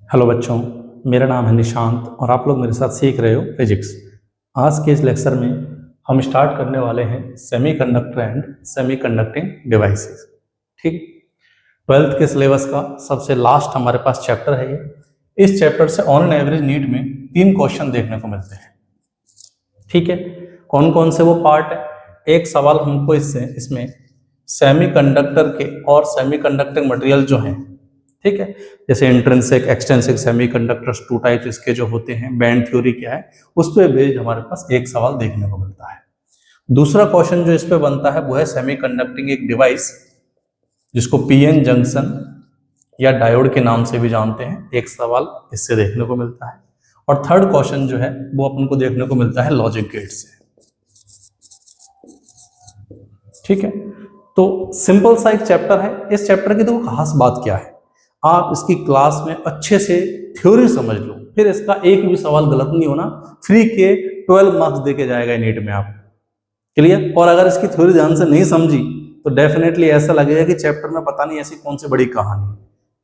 Hello बच्चों, मेरा नाम है निशांत और आप लोग मेरे साथ सीख रहे हो फिजिक्स। आज के इस लेक्चर में हम स्टार्ट करने वाले हैं सेमीकंडक्टर एंड सेमीकंडक्टिंग डिवाइसेस। ठीक, 12th के सिलेबस का सबसे लास्ट हमारे पास चैप्टर है ये। इस चैप्टर से ऑन एन एवरेज नीट में 3 क्वेश्चन देखने को मिलते हैं। ठीक है, कौन कौन से वो पार्ट है? एक सवाल हमको इसमें सेमीकंडक्टर के और सेमीकंडक्टिंग मटेरियल जो हैं, ठीक है, जैसे इंट्रिंसिक एक्सट्रिंसिक सेमीकंडक्टर्स 2 टाइप्स इसके जो होते हैं, बैंड थ्योरी क्या है, उस पर बेस्ड हमारे पास एक सवाल देखने को मिलता है। दूसरा क्वेश्चन जो इस पे बनता है वो है सेमीकंडक्टिंग एक डिवाइस जिसको पीएन जंक्शन या डायोड के नाम से भी जानते हैं, एक सवाल इससे देखने को मिलता है। और थर्ड क्वेश्चन जो है वो अपन को देखने को मिलता है लॉजिक गेट से। ठीक है, तो सिंपल सा एक चैप्टर है। इस चैप्टर की तो खास बात क्या है, आप इसकी क्लास में अच्छे से थ्योरी समझ लो, फिर इसका एक भी सवाल गलत नहीं होना। फ्री के 12 मार्क्स देके जाएगा नीट में आप। क्लियर? और अगर इसकी थ्योरी ध्यान से नहीं समझी तो डेफिनेटली ऐसा लगेगा कि चैप्टर में पता नहीं ऐसी कौन सी बड़ी कहानी।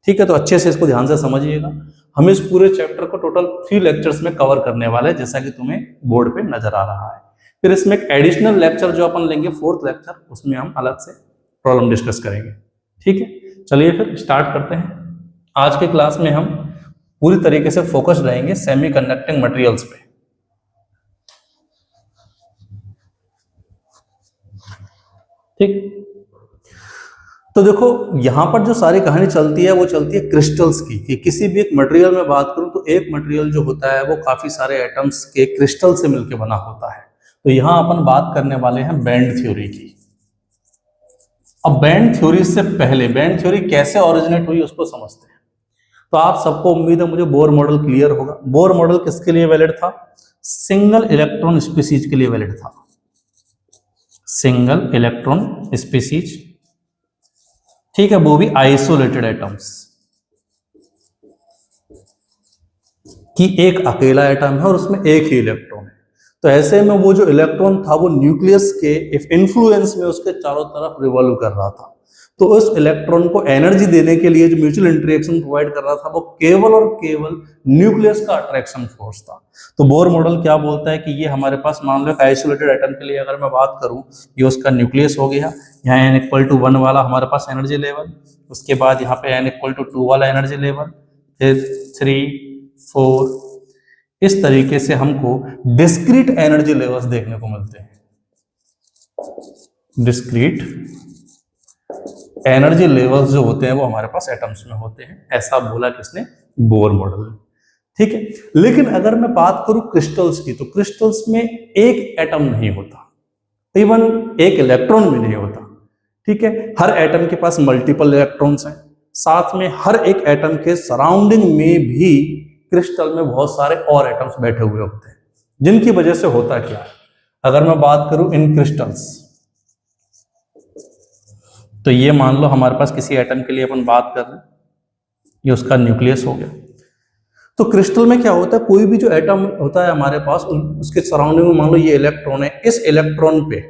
ठीक है, तो अच्छे से इसको ध्यान से समझिएगा। हम इस पूरे चैप्टर को टोटल 3 लेक्चर्स में कवर करने वाले हैं, जैसा कि तुम्हें बोर्ड पे नजर आ रहा है। फिर इसमें एक एडिशनल लेक्चर जो अपन लेंगे 4th लेक्चर, उसमें हम अलग से प्रॉब्लम डिस्कस करेंगे। ठीक है, चलिए फिर स्टार्ट करते हैं। आज के क्लास में हम पूरी तरीके से फोकस रहेंगे सेमीकंडक्टिंग मटेरियल्स पे। ठीक, तो देखो यहां पर जो सारी कहानी चलती है वो चलती है क्रिस्टल्स की, कि किसी भी एक मटेरियल में बात करूं तो एक मटेरियल जो होता है वो काफी सारे एटम्स के क्रिस्टल से मिलकर बना होता है। तो यहां अपन बात करने वाले हैं बैंड थ्योरी की। अब बैंड थ्योरी से पहले बैंड थ्योरी कैसे ओरिजिनेट हुई उसको समझते हैं। तो आप सबको उम्मीद है मुझे बोर मॉडल क्लियर होगा। बोर मॉडल किसके लिए वैलिड था? सिंगल इलेक्ट्रॉन स्पीसीज के लिए वैलिड था। सिंगल इलेक्ट्रॉन स्पीसीज, ठीक है, वो भी आइसोलेटेड एटम्स, कि एक अकेला एटम है और उसमें एक ही इलेक्ट्रॉन है। तो ऐसे में वो जो इलेक्ट्रॉन था वो न्यूक्लियस के इन्फ्लुएंस में उसके चारों तरफ रिवॉल्व कर रहा था। तो उस इलेक्ट्रॉन को एनर्जी देने के लिए जो म्यूचुअल इंटरेक्शन प्रोवाइड कर रहा था वो केवल और केवल न्यूक्लियस का अट्रैक्शन फोर्स था। तो बोर मॉडल क्या बोलता है कि ये हमारे पास, मान लो आइसोलेटेड एटम के लिए अगर मैं बात करूं, ये उसका न्यूक्लियस हो गया, यहाँ n=1 वाला हमारे पास एनर्जी लेवल, उसके बाद यहाँ पे n=2 वाला एनर्जी लेवल, फिर 3, 4, इस तरीके से हमको डिस्क्रीट एनर्जी लेवल्स देखने को मिलते हैं। डिस्क्रीट एनर्जी लेवल्स जो होते हैं वो हमारे पास एटम्स में होते हैं, ऐसा बोला किसने? बोर मॉडल ने। ठीक है, लेकिन अगर मैं बात करूं क्रिस्टल्स की, तो क्रिस्टल्स में एक एटम नहीं होता, इवन एक इलेक्ट्रॉन भी नहीं होता। ठीक है, हर एटम के पास मल्टीपल इलेक्ट्रॉन्स हैं, साथ में हर एक एटम के सराउंडिंग में भी क्रिस्टल में बहुत सारे और एटम्स बैठे हुए होते हैं, जिनकी वजह से होता क्या है, अगर मैं बात करूं इन क्रिस्टल्स, तो ये मान लो हमारे पास किसी एटम के लिए अपन बात कर रहे हैं, ये उसका न्यूक्लियस हो गया। तो क्रिस्टल में क्या होता है, कोई भी जो एटम होता है हमारे पास, उसके सराउंडिंग में मान लो ये इलेक्ट्रॉन है, इस इलेक्ट्रॉन पे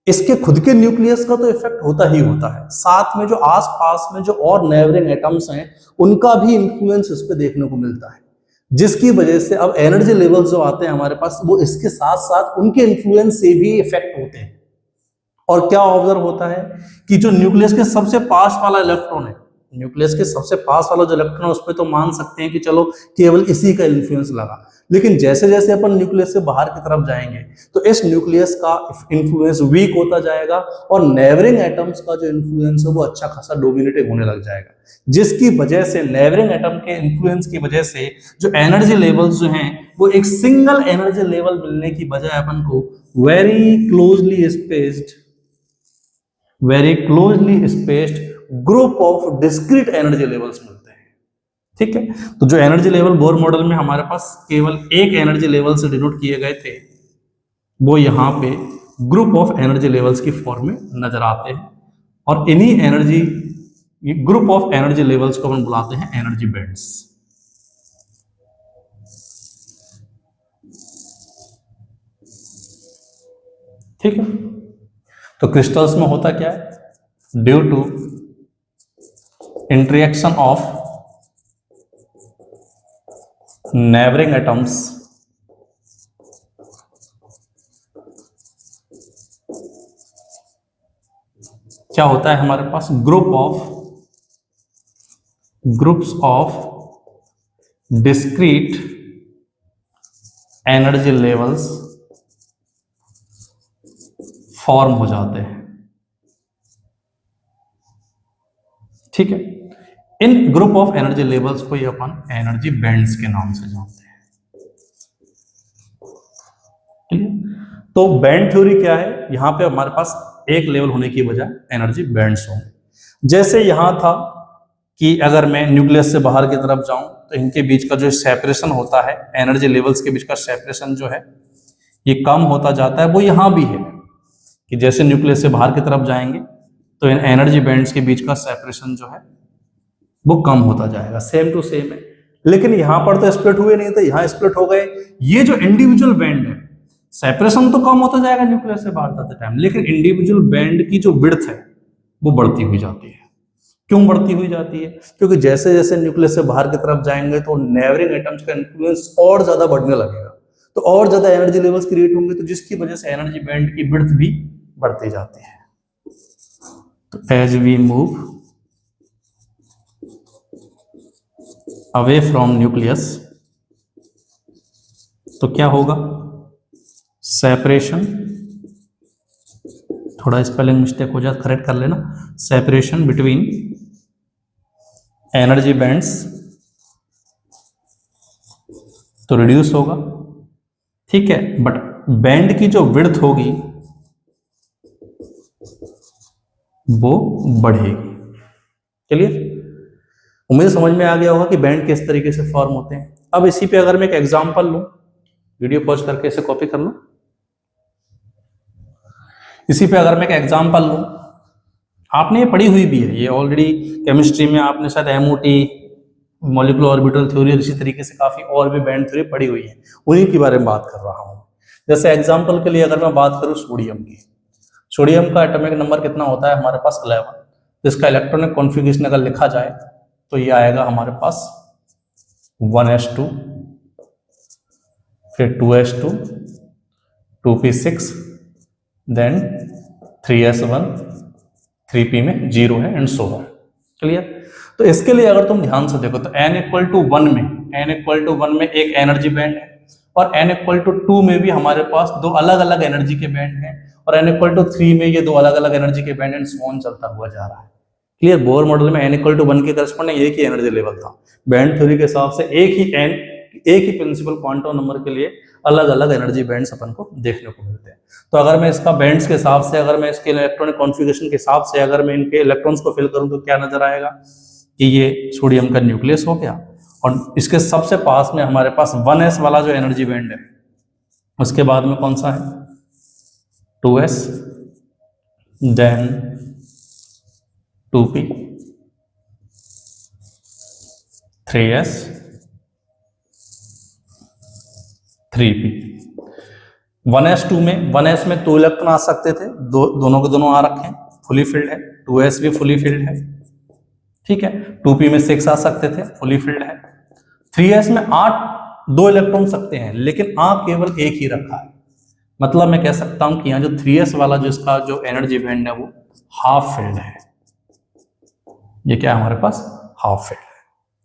इसके खुद के न्यूक्लियस का तो इफेक्ट होता ही होता है, साथ में जो आसपास में जो और नेबरिंग एटम्स हैं उनका भी इंफ्लुएंस इस पे देखने को मिलता है, जिसकी वजह से अब एनर्जी लेवल्स जो आते हैं हमारे पास वो इसके साथ साथ उनके इन्फ्लुएंस से भी इफेक्ट होते हैं। और क्या ऑब्जर्व होता है कि जो न्यूक्लियस के सबसे पास वाला इलेक्ट्रॉन है, न्यूक्लियस के सबसे पास वाला जो इलेक्ट्रॉन है उस पर तो मान सकते हैं कि चलो केवल इसी का इन्फ्लुएंस लगा, लेकिन जैसे जैसे अपन न्यूक्लियस से बाहर की तरफ जाएंगे तो इस न्यूक्लियस का इन्फ्लुएंस वीक होता जाएगा और नेबरिंग एटम्स का जो इन्फ्लुएंस है वो अच्छा खासा डोमिनेटिंग होने लग जाएगा, जिसकी वजह से नेबरिंग एटम के इन्फ्लुएंस की वजह से जो एनर्जी लेवल्स जो हैं वो एक सिंगल एनर्जी लेवल मिलने की बजाय अपन को very closely spaced group of discrete energy levels मिलते हैं। ठीक है, तो जो एनर्जी लेवल बोर मॉडल में हमारे पास केवल एक एनर्जी लेवल से डिनोट किए गए थे, वो यहाँ पे ग्रुप ऑफ एनर्जी लेवल्स की फॉर्म में नजर आते हैं, और इन्हीं ग्रुप ऑफ एनर्जी लेवल्स को हम बुलाते हैं एनर्जी बैंड्स। ठीक है, तो क्रिस्टल्स में होता क्या है, due to interaction of neighbouring atoms क्या होता है हमारे पास, groups of discrete energy levels form हो जाते हैं। ठीक है, इन ग्रुप ऑफ एनर्जी लेवल्स को ही अपन एनर्जी बैंड्स के नाम से जानते हैं। तो बैंड थ्योरी क्या है, यहां पे हमारे पास एक लेवल होने की बजाय एनर्जी बैंड्स होंगे। जैसे यहां था कि अगर मैं न्यूक्लियस से बाहर की तरफ जाऊं तो इनके बीच का जो सेपरेशन होता है, एनर्जी लेवल्स के बीच का सेपरेशन जो है ये कम होता जाता है। वो यहां भी है कि जैसे न्यूक्लियस से बाहर की तरफ जाएंगे तो इन एनर्जी बैंड्स के बीच का सेपरेशन जो है वो कम होता जाएगा, सेम टू सेम है। लेकिन यहां पर तो स्प्लिट हुए नहीं थे, यहां स्प्लिट हो गए। ये जो इंडिविजुअल बैंड है, सेपरेशन तो कम होता जाएगा न्यूक्लियस से बाहर जाते टाइम, लेकिन इंडिविजुअल बैंड की जो विड्थ है वो बढ़ती हुई जाती है। क्यों बढ़ती हुई जाती है? क्योंकि जैसे जैसे न्यूक्लियस से बाहर की तरफ जाएंगे तो नेबरिंग एटम्स का इन्फ्लुएंस और ज्यादा बढ़ने लगेगा, तो और ज्यादा एनर्जी लेवल्स क्रिएट होंगे, तो जिसकी वजह से एनर्जी बैंड की विड्थ भी बढ़ती जाती है। तो as we move away from nucleus तो क्या होगा, सेपरेशन, थोड़ा स्पेलिंग मिस्टेक हो जाए करेक्ट कर लेना, सेपरेशन बिटवीन एनर्जी बैंड्स तो रिड्यूस होगा। ठीक है, बट बैंड की जो विड्थ होगी वो बढ़ेगी। चलिए, उम्मीद समझ में आ गया होगा कि बैंड किस तरीके से फॉर्म होते हैं। अब इसी पे अगर मैं एक एग्जांपल लूं, वीडियो पॉज करके इसे कॉपी कर लो। इसी पे अगर मैं एक एग्जांपल लूं, आपने ये पढ़ी हुई भी है, ये ऑलरेडी केमिस्ट्री में आपने शायद एमओटी, मॉलिक्यूलर ऑर्बिटल थ्योरी, इसी तरीके से काफी और भी बैंड थ्योरी पढ़ी हुई है, उन्हीं के बारे में बात कर रहा हूं। जैसे एग्जाम्पल के लिए अगर मैं बात करूं सोडियम की, सोडियम का एटॉमिक नंबर कितना होता है हमारे पास 11। तो इसका इलेक्ट्रॉनिक कॉन्फ़िगरेशन अगर लिखा जाए तो ये आएगा हमारे पास 1s2, फिर 2s2, 2p6, then 3s1, 3p में 0 है एंड सो ऑन। क्लियर? तो इसके लिए अगर तुम ध्यान से देखो तो n=1 में एक एनर्जी बैंड है, और n=2 में भी हमारे पास दो अलग अलग एनर्जी के बैंड हैं, और n=3 में ये दो अलग अलग एनर्जी के बैंड एंड सो ऑन चलता हुआ जा रहा है। क्लियर? बोर मॉडल में n=1 के करस्पॉन्डिंग एक ही एनर्जी लेवल था। बैंड थ्योरी के हिसाब से एक ही प्रिंसिपल क्वांटम नंबर के लिए अलग अलग एनर्जी बैंड्स अपन को देखने को मिलते हैं। तो अगर मैं इसका बैंड्स के हिसाब से, अगर मैं इसके इलेक्ट्रॉनिक कॉन्फ़िगरेशन के हिसाब से अगर मैं इनके इलेक्ट्रॉन्स को फिल करूं तो क्या नजर आएगा कि ये सोडियम का न्यूक्लियस हो गया, और इसके सबसे पास में हमारे पास 1s वाला जो एनर्जी बैंड है, उसके बाद में कौन सा है, 2s, then 2p, 3s, 3p। 1s में 2 इलेक्ट्रॉन आ सकते थे, दोनों के दोनों आ रखे हैं, फुली फिल्ड है। 2s भी फुली फिल्ड है। ठीक है, 2p में 6 आ सकते थे, फुली फिल्ड है। 3s में 2 इलेक्ट्रॉन सकते हैं, लेकिन केवल एक ही रखा है। मतलब मैं कह सकता हूं कि यहाँ जो 3s वाला जो इसका जो एनर्जी बैंड है वो हाफ फिल्ड है। ये क्या है हमारे पास, हाफ फिल्ड है।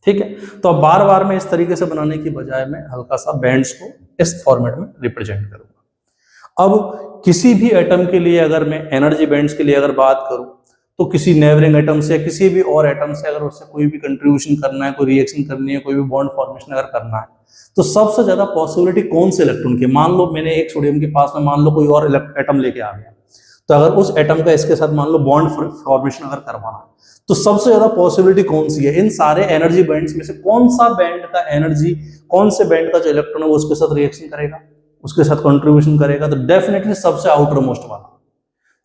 ठीक है, तो अब बार बार मैं इस तरीके से बनाने की बजाय मैं हल्का सा बैंड्स को इस फॉर्मेट में रिप्रेजेंट करूंगा। अब किसी भी एटम के लिए अगर मैं एनर्जी बैंड्स के लिए अगर बात करूं, तो किसी नेबरिंग एटम से, किसी भी और एटम से अगर उससे कोई भी कंट्रीब्यूशन करना है, कोई रिएक्शन करनी है, कोई भी बॉन्ड फॉर्मेशन अगर करना है, तो सबसे ज्यादा पॉसिबिलिटी कौन से इलेक्ट्रॉन की, मान लो मैंने एक सोडियम के पास में मान लो कोई और एटम लेके आ गया, तो अगर उस एटम का इसके साथ मान लो बॉन्ड फॉर्मेशन अगर करवाना है, तो सबसे ज्यादा पॉसिबिलिटी कौन सी है, इन सारे एनर्जी बैंड्स में से कौन सा बैंड का एनर्जी, कौन से बैंड का जो इलेक्ट्रॉन है वो उसके साथ रिएक्शन करेगा, उसके साथ कंट्रीब्यूशन करेगा? तो डेफिनेटली सबसे आउटर मोस्ट वाला,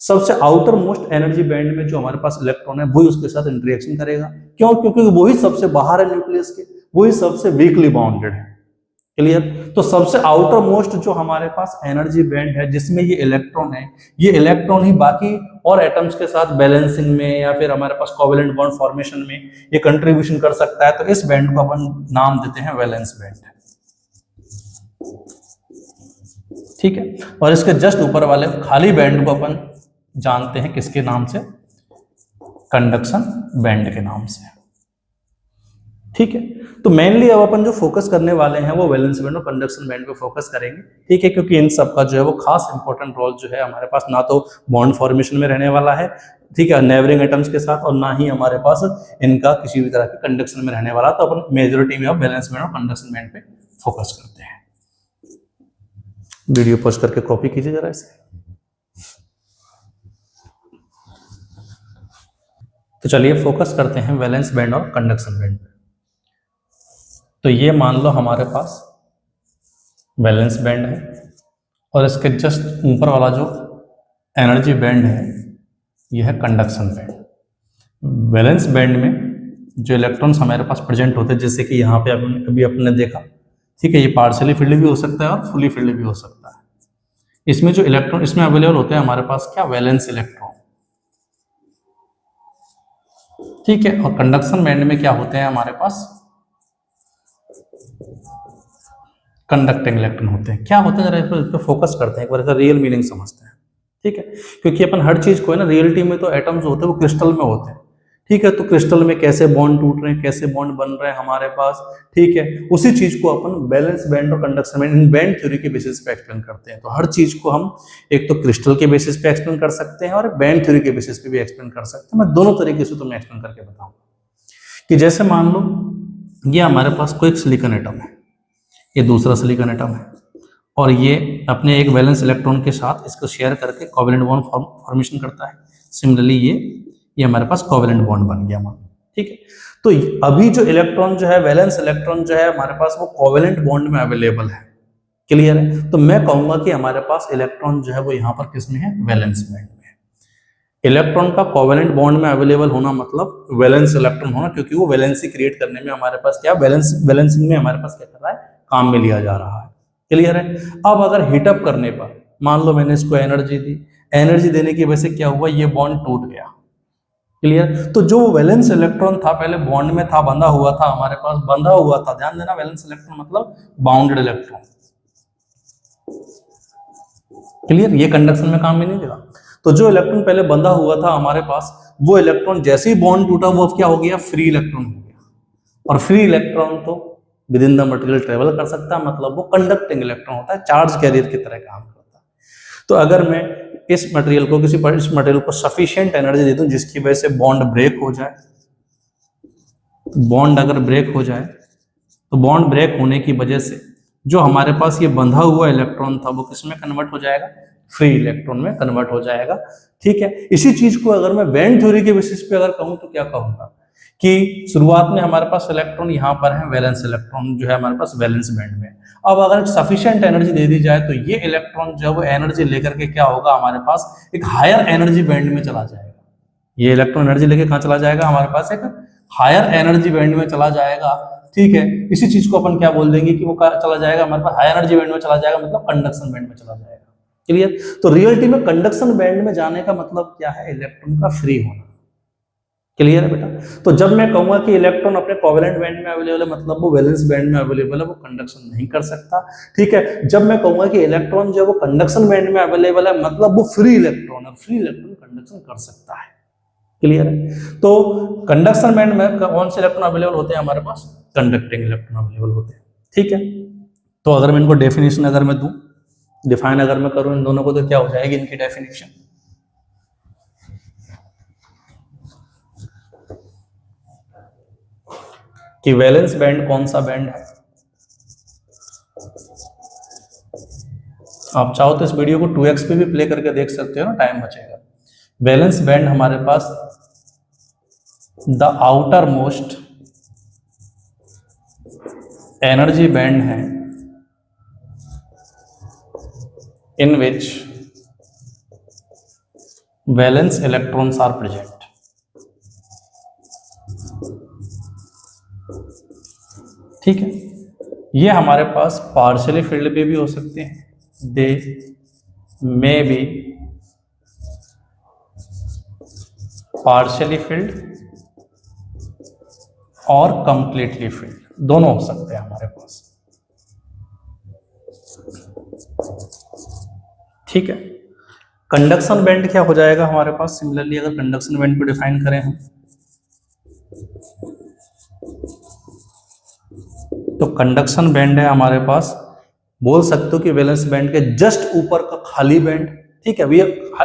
सबसे आउटर मोस्ट एनर्जी बैंड में जो हमारे पास इलेक्ट्रॉन है वही उसके साथ इंटरेक्शन करेगा। क्यों? क्योंकि वही सबसे बाहर है न्यूक्लियस के, वही सबसे वीकली बाउंडेड है। क्लियर? तो सबसे आउटर मोस्ट जो हमारे पास एनर्जी बैंड है जिसमें ये इलेक्ट्रॉन है, ये इलेक्ट्रॉन ही बाकी और एटम्स के साथ बैलेंसिंग में या फिर हमारे पास कोवेलेंट बॉन्ड फॉर्मेशन में ये कंट्रीब्यूशन कर सकता है। तो इस बैंड को अपन नाम देते हैं वैलेंस बैंड। ठीक है, और इसके जस्ट ऊपर वाले खाली बैंड को अपन जानते हैं किसके नाम से, कंडक्शन बैंड के नाम से। ठीक है, तो मेनली अब अपन जो फोकस करने वाले हैं वो वैलेंस बैंड और कंडक्शन बैंड पे फोकस करेंगे। ठीक है, क्योंकि इन सब का जो है वो खास इंपॉर्टेंट रोल जो है हमारे पास ना तो बॉन्ड फॉर्मेशन में रहने वाला है, ठीक है, नेबरिंग एटम्स के साथ, और ना ही हमारे पास इनका किसी भी तरह के कंडक्शन में रहने वाला। तो अपन मेजोरिटी में अब वैलेंस बैंड और कंडक्शन बैंड पे फोकस करते हैं। वीडियो पॉज करके कॉपी कीजिए जरा इसे। तो चलिए फोकस करते हैं वैलेंस बैंड और कंडक्शन बैंड पे। तो ये मान लो हमारे पास वैलेंस बैंड है और इसके जस्ट ऊपर वाला जो एनर्जी बैंड है ये है कंडक्शन बैंड। वैलेंस बैंड में जो इलेक्ट्रॉन्स हमारे पास प्रेजेंट होते हैं, जैसे कि यहाँ पे अभी अपने देखा, ठीक है, ये पार्शियली फील्ड भी हो सकता है और फुली फील्ड भी हो सकता है। इसमें जो इलेक्ट्रॉन इसमें अवेलेबल होते हैं हमारे पास क्या, वैलेंस इलेक्ट्रॉन। ठीक है, और कंडक्शन बैंड में क्या होते हैं हमारे पास, कंडक्टिंग इलेक्ट्रॉन होते हैं। क्या होता है जरा इस पर फोकस करते हैं, एक बार इसका रियल मीनिंग समझते हैं। ठीक है, क्योंकि अपन हर चीज को है ना, रियलिटी में तो एटम्स होते हैं वो क्रिस्टल में होते हैं। ठीक है, तो क्रिस्टल में कैसे बॉन्ड टूट रहे हैं, कैसे बॉन्ड बन रहे हैं हमारे पास, ठीक है, उसी चीज को अपन बैलेंस बैंड और कंडक्शन बैंड इन बैंड थ्योरी के बेसिस पे एक्सप्लेन करते हैं। तो हर चीज को हम एक तो क्रिस्टल के बेसिस पे एक्सप्लेन कर सकते हैं और बैंड थ्योरी के बेसिस पे भी एक्सप्लेन कर सकते हैं। मैं दोनों तरीके से तुम्हें एक्सप्लेन करके बताऊंगा। कि जैसे मान लो ये हमारे पास कोई एक सिलिकॉन एटम है, ये दूसरा सिलिकॉन एटम है, और ये अपने एक वैलेंस इलेक्ट्रॉन के साथ इसको शेयर करके कोवेलेंट बॉन्ड फॉर्मेशन करता है। सिमिलरली ये हमारे पास कोवेलेंट बॉन्ड बन गया मान। ठीक है, तो अभी जो इलेक्ट्रॉन जो है, वैलेंस इलेक्ट्रॉन जो है हमारे पास, वो कोवेलेंट बॉन्ड में अवेलेबल है। क्लियर है, तो मैं कहूंगा कि हमारे पास इलेक्ट्रॉन जो है वो यहाँ पर किस में है, वैलेंस बैंड में। इलेक्ट्रॉन का कोवेलेंट बॉन्ड में अवेलेबल होना मतलब वैलेंस इलेक्ट्रॉन होना, क्योंकि वो वैलेंसी क्रिएट करने में हमारे पास क्या, बैलेंसिंग में हमारे पास क्या कर रहा है, काम में लिया जा रहा है। क्लियर है। अब अगर हीटअप करने पर मान लो मैंने इसको एनर्जी दी, एनर्जी देने की वजह से क्या हुआ, ये बॉन्ड टूट गया। क्लियर, तो जो वैलेंस इलेक्ट्रॉन था पहले बॉन्ड में था, बंधा हुआ था हमारे पास, बंधा हुआ था, ध्यान देना, वैलेंस इलेक्ट्रॉन मतलब बाउंडेड इलेक्ट्रॉन। क्लियर, ये कंडक्शन में काम में नहीं देगा। तो जो इलेक्ट्रॉन पहले बंधा हुआ था हमारे पास, वो इलेक्ट्रॉन जैसे ही बॉन्ड टूटा वो क्या हो गया, फ्री इलेक्ट्रॉन हो गया। और फ्री इलेक्ट्रॉन तो with in the material travel कर सकता है, मतलब वो कंडक्टिंग इलेक्ट्रॉन होता है, चार्ज कैरियर की तरह काम करता है। तो अगर मैं इस मटेरियल को इस मटेरियल को सफिशिएंट एनर्जी दे दूं जिसकी वजह से बॉन्ड ब्रेक हो जाए, बॉन्ड अगर ब्रेक हो जाए तो बॉन्ड ब्रेक होने की वजह से जो हमारे पास ये बंधा हुआ इलेक्ट्रॉन था वो किस में कन्वर्ट हो जाएगा, फ्री इलेक्ट्रॉन में कन्वर्ट हो जाएगा। ठीक है, इसी चीज को अगर मैं बैंड थ्योरी के बेसिस पे अगर कहूं तो क्या कहूंगा कि शुरुआत में हमारे पास इलेक्ट्रॉन यहाँ पर है, वैलेंस इलेक्ट्रॉन जो है हमारे पास वैलेंस बैंड में। अब अगर सफिशिएंट एनर्जी दे दी जाए तो ये इलेक्ट्रॉन जो है वो एनर्जी लेकर के क्या होगा, हमारे पास एक हायर एनर्जी बैंड में चला जाएगा। ये इलेक्ट्रॉन एनर्जी लेके कहाँ चला जाएगा, हमारे पास एक हायर एनर्जी बैंड में चला जाएगा। ठीक है, इसी चीज को अपन क्या बोल देंगे कि वो चला जाएगा हमारे पास हाई एनर्जी बैंड में चला जाएगा, मतलब कंडक्शन बैंड में चला जाएगा। क्लियर, तो रियलिटी में कंडक्शन बैंड में जाने का मतलब क्या है, इलेक्ट्रॉन का फ्री होना। क्लियर है बेटा। तो जब मैं कहूंगा कि इलेक्ट्रॉन अपने कोवेलेंट बैंड में अवेलेबल है, मतलब वो वैलेंस बैंड में अवेलेबल है, वो कंडक्शन नहीं कर सकता। ठीक है, जब मैं कहूंगा कि इलेक्ट्रॉन जो है वो कंडक्शन बैंड में अवेलेबल है, मतलब वो फ्री इलेक्ट्रॉन है, फ्री इलेक्ट्रॉन कंडक्शन कर सकता है। क्लियर है। तो कंडक्शन बैंड में कौन से इलेक्ट्रॉन अवेलेबल होते हैं हमारे पास, कंडक्टिंग इलेक्ट्रॉन अवेलेबल होते हैं। ठीक है, तो अगर मैं इनको डेफिनेशन अगर मैं दूं, डिफाइन अगर मैं करूं इन दोनों को, तो क्या हो जाएगी इनकी डेफिनेशन, कि वैलेंस बैंड कौन सा बैंड है। आप चाहो तो इस वीडियो को 2x पे भी प्ले करके देख सकते हो ना, टाइम बचेगा। वैलेंस बैंड हमारे पास the outer most energy band है in which valence electrons are present. ठीक है, ये हमारे पास पार्शियली फील्ड पे भी हो सकते हैं, दे मे बी पार्शियली फील्ड और कंप्लीटली फील्ड, दोनों हो सकते हैं हमारे पास। ठीक है। कंडक्शन बैंड क्या हो जाएगा हमारे पास, सिमिलरली अगर कंडक्शन बैंड को डिफाइन करें हम, तो कंडक्शन बैंड है हमारे पास, बोल सकते हो कि वैलेंस बैंड के जस्ट ऊपर का खाली बैंड, ठीक है। ये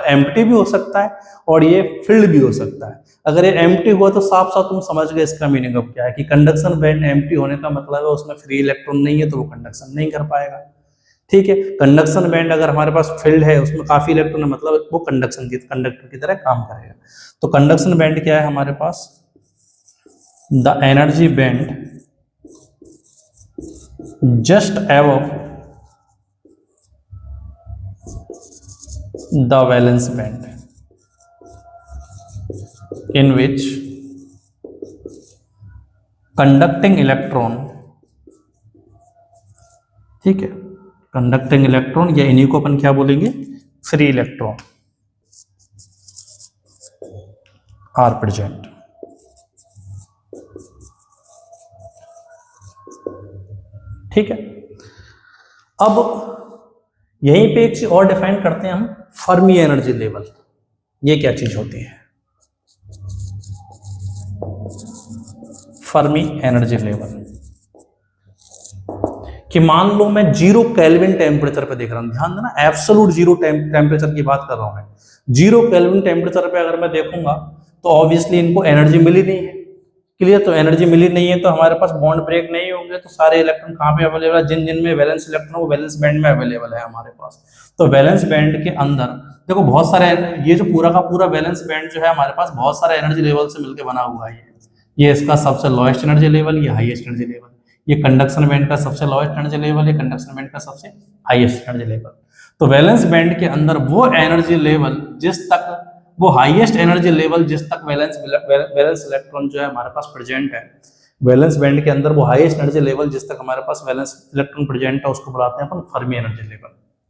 एम्प्टी भी हो सकता है और ये फिल्ड भी हो सकता है। अगर ये एम्प्टी हुआ तो साफ साफ तुम समझ गए इसका मीनिंग अब क्या है, कि कंडक्शन बैंड एम्प्टी होने का मतलब है उसमें फ्री इलेक्ट्रॉन नहीं है, तो वो कंडक्शन नहीं कर पाएगा, ठीक है। कंडक्शन बैंड अगर हमारे पास फिल्ड है, उसमें काफी इलेक्ट्रॉन है, मतलब वो कंडक्टर की तरह काम करेगा। तो कंडक्शन बैंड क्या है हमारे पास, the energy band just above the valence band in which conducting electron, ठीक है, कंडक्टिंग इलेक्ट्रॉन या इन्हीं को अपन क्या बोलेंगे, फ्री इलेक्ट्रॉन आर प्रेजेंट। ठीक है। अब यहीं पे एक चीज और डिफाइन करते हैं हम, फर्मी एनर्जी लेवल। ये क्या चीज होती है, फर्मी एनर्जी लेवल, कि मान लो मैं 0 केल्विन टेम्परेचर पे देख रहा हूं, ध्यान देना एब्सोल्यूट 0 टेम्परेचर की बात कर रहा हूं मैं। 0 केल्विन टेम्परेचर पे अगर मैं देखूंगा तो ऑब्वियसली इनको एनर्जी मिली नहीं है, क्लियर। तो एनर्जी मिली नहीं है तो हमारे पास बॉन्ड ब्रेक नहीं होंगे, तो सारे इलेक्ट्रॉन कहाँ पे अवेलेबल है, जिन जिन में वैलेंस इलेक्ट्रॉन वो वैलेंस बैंड में अवेलेबल है हमारे पास। तो वैलेंस बैंड के अंदर देखो बहुत सारे, ये जो पूरा का पूरा वैलेंस बैंड जो है हमारे पास बहुत सारे एनर्जी लेवल से मिलकर बना हुआ है। ये इसका सबसे लोएस्ट एनर्जी लेवल, ये हाईएस्ट एनर्जी लेवल, ये कंडक्शन बैंड का सबसे लोएस्ट एनर्जी लेवल, ये कंडक्शन बैंड का सबसे हाईएस्ट एनर्जी लेवल। तो वैलेंस बैंड के अंदर वो एनर्जी लेवल जिस तक, वो हाईएस्ट एनर्जी लेवल जिस तक वैलेंस इलेक्ट्रॉन जो है हमारे पास प्रेजेंट है, वैलेंस बैंड के अंदर वो हाईएस्ट एनर्जी लेवल जिस तक हमारे पास वैलेंस इलेक्ट्रॉन प्रेजेंट है उसको बुलाते हैं अपन फर्मी एनर्जी लेवल,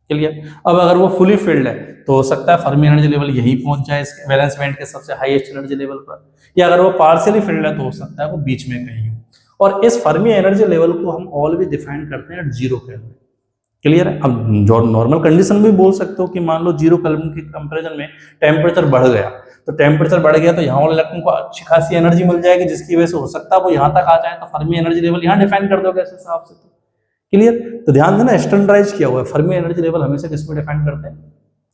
क्लियर। अब अगर वो फुली फिल्ड है तो हो सकता है फर्मी एनर्जी लेवल यही पहुंच जाए इसके वैलेंस बैंड के सबसे हाईएस्ट एनर्जी लेवल पर, या अगर वो पार्शियली फिल्ड है तो हो सकता है वो बीच में कहीं हो। और इस फर्मी एनर्जी लेवल को हम ऑलवेज डिफाइन करते हैं 0 केल्विन, क्लियर है। अब जो नॉर्मल कंडीशन भी बोल सकते हो कि मान लो 0 केल्विन के कंपैरिजन में टेम्परेचर बढ़ गया, तो टेम्परेचर बढ़ गया तो यहाँ वाले इलेक्ट्रॉन को अच्छी खासी एनर्जी मिल जाएगी, जिसकी वजह से हो सकता है वो यहाँ तक आ जाए, तो फर्मी एनर्जी लेवल यहाँ डिफाइन कर दोगे इस हिसाब से, क्लियर। तो ध्यान देना स्टैंडर्डाइज किया हुआ है, फर्मी एनर्जी लेवल हमेशा किसमें डिफाइन करते हैं,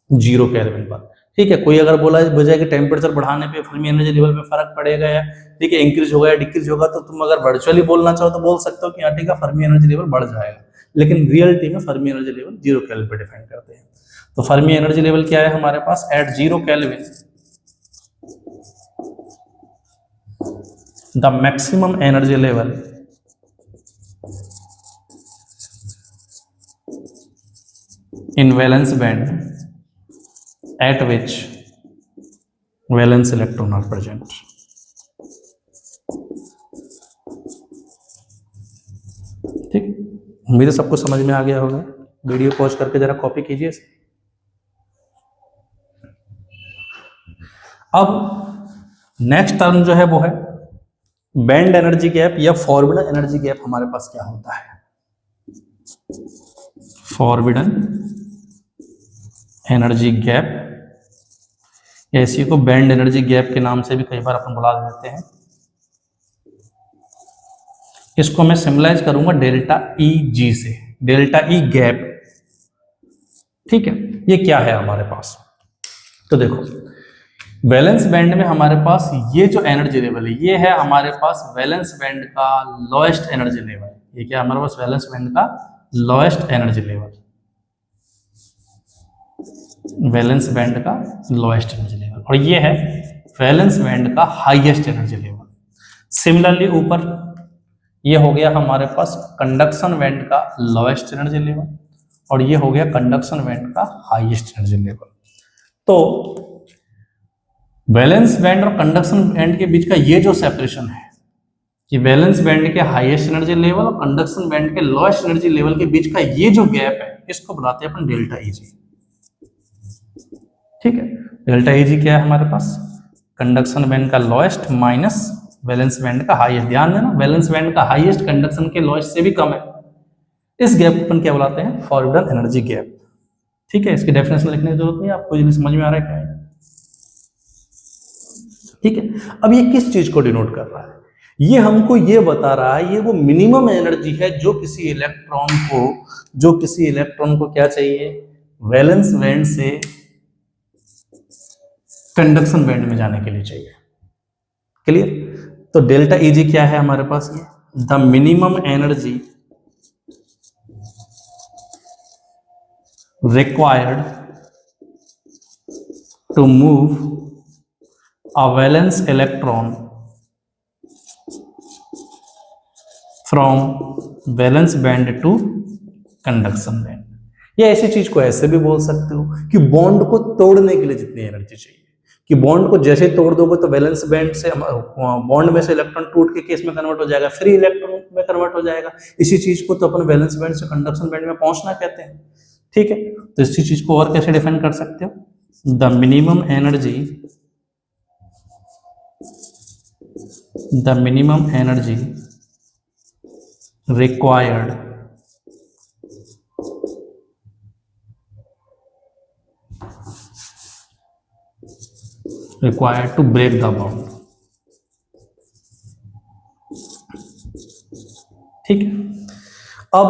0 केल्विन पर, ठीक है। कोई अगर बोला बजाय कि टेम्परेचर बढ़ाने पे फर्मी एनर्जी लेवल पे फर्क पड़ेगा या ठीक है इंक्रीज होगा या डिक्रीज होगा, तो तुम अगर वर्चुअली बोलना चाहो तो बोल सकते हो कि हाँ ठीक है फर्मी एनर्जी लेवल बढ़ जाएगा, लेकिन रियलिटी में फर्मी एनर्जी लेवल 0 केल्विन पे डिफाइन करते हैं। तो फर्मी एनर्जी लेवल क्या है हमारे पास, at 0 kelvin the maximum energy level in valence band at which valence electron are present। ठीक, उम्मीद है सबको समझ में आ गया होगा। वीडियो पॉज करके जरा कॉपी कीजिए। अब नेक्स्ट टर्म जो है वो है बैंड एनर्जी गैप या फॉरबिडन एनर्जी गैप। हमारे पास क्या होता है, फॉरबिडन एनर्जी गैप, या इसी को बैंड एनर्जी गैप के नाम से भी कई बार अपन बुला देते हैं। इसको मैं सिम्बलाइज करूंगा डेल्टा ई जी से, डेल्टा ई गैप, ठीक है। ये क्या है हमारे पास, तो देखो वैलेंस बैंड में हमारे पास ये जो एनर्जी लेवल है ये है हमारे पास वैलेंस बैंड का लोएस्ट एनर्जी लेवल। ये क्या हमारे पास वैलेंस बैंड का lowest energy level, valence band का लोएस्ट एनर्जी लेवल, और ये है वैलेंस बैंड का हाईएस्ट एनर्जी लेवल। सिमिलरली ऊपर ये हो गया हमारे पास कंडक्शन बैंड का लोएस्ट एनर्जी लेवल, और ये हो गया कंडक्शन बैंड का हाईएस्ट एनर्जी लेवल। तो वैलेंस बैंड और कंडक्शन बैंड के बीच का ये जो सेपरेशन है कि वैलेंस बैंड के हाईएस्ट एनर्जी लेवल और कंडक्शन बैंड के लोएस्ट एनर्जी लेवल के बीच का ये जो गैप है इसको बुलाते हैं अपन डेल्टा ई जी, ठीक है। डेल्टा ई जी क्या है हमारे पास, कंडक्शन बैंड का लोएस्ट माइनस वैलेंस बैंड का हाईएस्ट। ध्यान देना वैलेंस बैंड का हाईएस्ट कंडक्शन के लोएस्ट से भी कम है, इस गैप को अपन क्या बुलाते हैं, फॉरबिडन एनर्जी गैप। ठीक है, इसकी डेफिनेशन लिखने की जरूरत नहीं है, आपको इजीली समझ में आ रहा है क्या है। ठीक है, अब ये किस चीज को डिनोट कर रहा है? ये हमको ये बता रहा है, ये वो मिनिमम एनर्जी है जो किसी इलेक्ट्रॉन को क्या चाहिए, वैलेंस बैंड से कंडक्शन बैंड में जाने के लिए चाहिए। क्लियर? तो डेल्टा Eg क्या है हमारे पास, ये the minimum energy required to move a valence electron from valence band to conduction band। या ऐसी चीज को ऐसे भी बोल सकते हो कि बॉन्ड को तोड़ने के लिए जितनी एनर्जी चाहिए, कि बॉन्ड को जैसे तोड़ दोगे तो वैलेंस बैंड से बॉन्ड में से इलेक्ट्रॉन टूट के केस में कन्वर्ट हो जाएगा, फ्री इलेक्ट्रॉन में कन्वर्ट हो जाएगा। इसी चीज को तो अपन वैलेंस बैंड से कंडक्शन बैंड में पहुंचना कहते हैं। ठीक है, तो इसी चीज को और कैसे डिफाइन कर सकते हो, the minimum energy required to break the bond. ठीक है, अब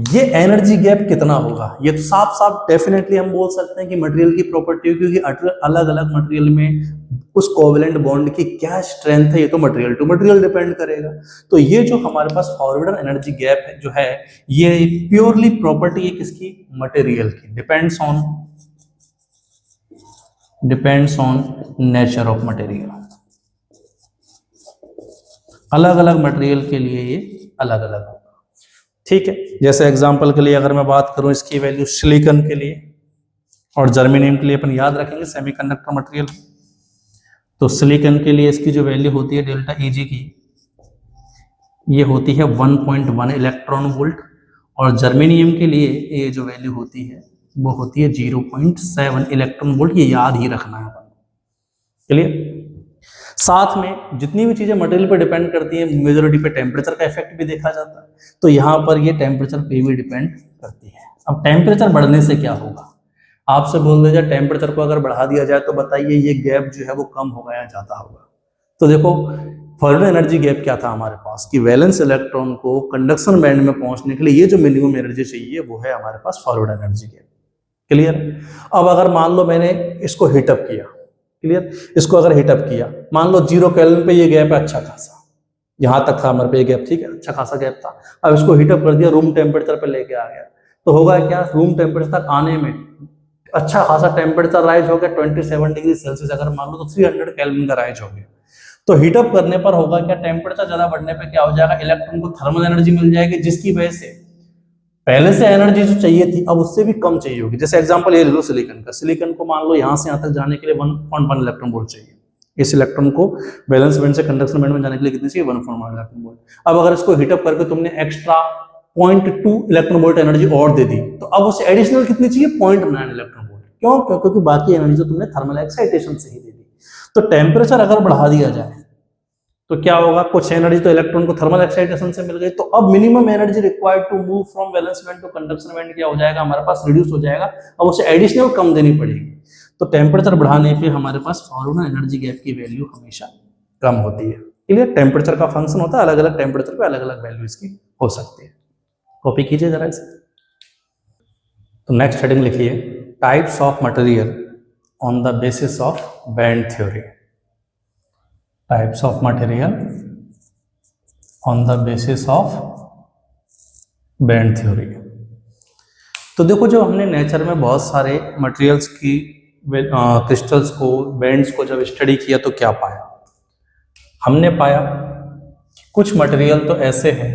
ये एनर्जी गैप कितना होगा, ये तो साफ साफ डेफिनेटली हम बोल सकते हैं कि मटेरियल की प्रॉपर्टी, क्योंकि अलग अलग मटेरियल में उस कोवेलेंट बॉन्ड की क्या स्ट्रेंथ है, ये तो मटेरियल टू मटेरियल डिपेंड करेगा। तो ये जो हमारे पास फॉरवर्ड एनर्जी गैप है जो है, ये प्योरली प्रॉपर्टी है किसकी, मटेरियल की, depends on nature of material. अलग अलग मटेरियल के लिए ये अलग अलग होगा। ठीक है, जैसे एग्जांपल के लिए अगर मैं बात करूं इसकी वैल्यू सिलिकॉन के लिए और जर्मेनियम के लिए अपन याद रखेंगे सेमीकंडक्टर मटेरियल, तो सिलिकॉन के लिए इसकी जो वैल्यू होती है डेल्टा Eg की, ये होती है 1.1 इलेक्ट्रॉन वोल्ट, और जर्मेनियम के लिए ये जो वैल्यू होती है वो होती है 0.7 इलेक्ट्रॉन वोल्ट। ये याद ही रखना है अपन। क्लियर? साथ में जितनी भी चीजें मटेरियल पर डिपेंड करती है, मेजॉरिटी पे टेम्परेचर का इफेक्ट भी देखा जाता है, तो यहाँ पर ये टेम्परेचर पे भी डिपेंड करती है। अब टेम्परेचर बढ़ने से क्या होगा, आपसे बोल दिया जाए टेम्परेचर को अगर बढ़ा दिया जाए तो बताइए ये गैप जो है वो कम होगा या ज्यादा होगा। तो देखो फॉरवर्ड एनर्जी गैप क्या था हमारे पास, कि वैलेंस इलेक्ट्रॉन को कंडक्शन बैंड में पहुंचने के लिए ये जो मिनिमम एनर्जी चाहिए वो है हमारे पास फॉरवर्ड एनर्जी गैप। क्लियर? अब अगर मान लो मैंने इसको हीटअप किया, क्लियर, इसको अगर हीटअप किया, मान लो 0 केल्विन पे ये गैप है अच्छा खासा, यहां तक था हमारे पे ये गैप, ठीक है, अच्छा खासा गैप था। अब इसको हीटअप कर दिया, रूम टेम्परेचर पे लेके आ गया, तो होगा क्या, रूम टेम्परेचर तक आने में अच्छा खासा टेम्परेचर राइज हो गया 27 डिग्री सेल्सियस, अगर मान लो तो 300 केल्विन का राइज हो गया। तो हीटअप करने पर होगा क्या, टेम्परेचर ज्यादा बढ़ने पर क्या हो जाएगा, इलेक्ट्रॉन को थर्मल एनर्जी मिल जाएगी, जिसकी वजह से पहले से एनर्जी जो चाहिए थी अब उससे भी कम चाहिए होगी। जैसे एग्जांपल ये ले लो सिलिकॉन का, सिलिकॉन को मान लो यहां से यहां तक जाने के लिए 1.1 इलेक्ट्रॉन वोल्ट चाहिए, इस इलेक्ट्रॉन को वैलेंस बैंड से कंडक्शन बैंड में जाने के लिए कितनी चाहिए, 1.1 इलेक्ट्रॉन वोल्ट। अब अगर इसको हीटअप करके तुमने एक्स्ट्रा 0.2 इलेक्ट्रॉन वोल्ट एनर्जी और दे दी, तो अब उसे एडिशनल कितनी चाहिए, 0.9 इलेक्ट्रॉन वोल्ट। क्यों? क्योंकि बाकी एनर्जी तो तुमने थर्मल एक्साइटेशन से ही दे दी। तो टेम्परेचर अगर बढ़ा दिया जाए तो क्या होगा, कुछ एनर्जी तो इलेक्ट्रॉन को थर्मल एक्साइटेशन से मिल गई, तो अब minimum energy required to move from valence band to conduction band क्या हो जाएगा, हमारे पास रिड्यूस हो जाएगा, अब उसे एडिशनल कम देनी पड़ेगी। तो टेम्परेचर बढ़ाने पे हमारे पास फॉरवर्ड एनर्जी गैप की वैल्यू हमेशा कम होती है। क्लियर? टेम्परेचर का फंक्शन होता है, अलग अलग टेम्परेचर पे अलग अलग वैल्यू इसकी हो सकती है। कॉपी कीजिए जरा इसे। तो नेक्स्ट हेडिंग लिखिए, types of material on the basis of band theory. Types of material on the basis of band theory. तो देखो, जो हमने नेचर में बहुत सारे मटेरियल्स की क्रिस्टल्स को, बैंड्स को जब स्टडी किया तो क्या पाया, हमने पाया कुछ मटेरियल तो ऐसे हैं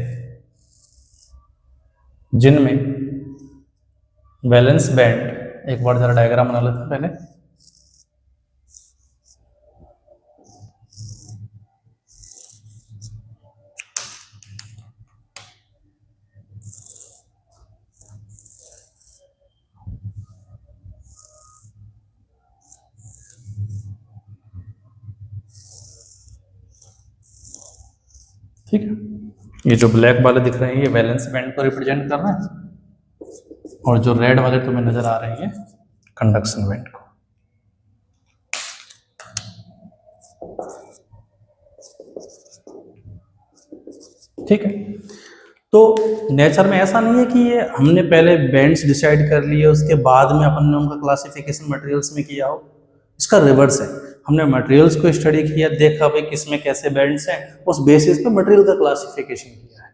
जिनमें वैलेंस बैंड, एक बार जरा डायग्राम बना लेते हैं पहले। ठीक है, ये जो ब्लैक वाले दिख रहे हैं ये वैलेंस बैंड को रिप्रेजेंट कर रहे हैं, और जो रेड वाले तुम्हें नजर आ रही है कंडक्शन बैंड को। ठीक है, तो नेचर में ऐसा नहीं है कि ये हमने पहले बैंड्स डिसाइड कर लिए उसके बाद में अपन ने उनका क्लासिफिकेशन मटेरियल्स में किया हो। इसका रिवर्स है, हमने मटेरियल्स को स्टडी किया, देखा भाई किसमें कैसे बैंड्स हैं, उस बेसिस पे मटेरियल का क्लासिफिकेशन किया है।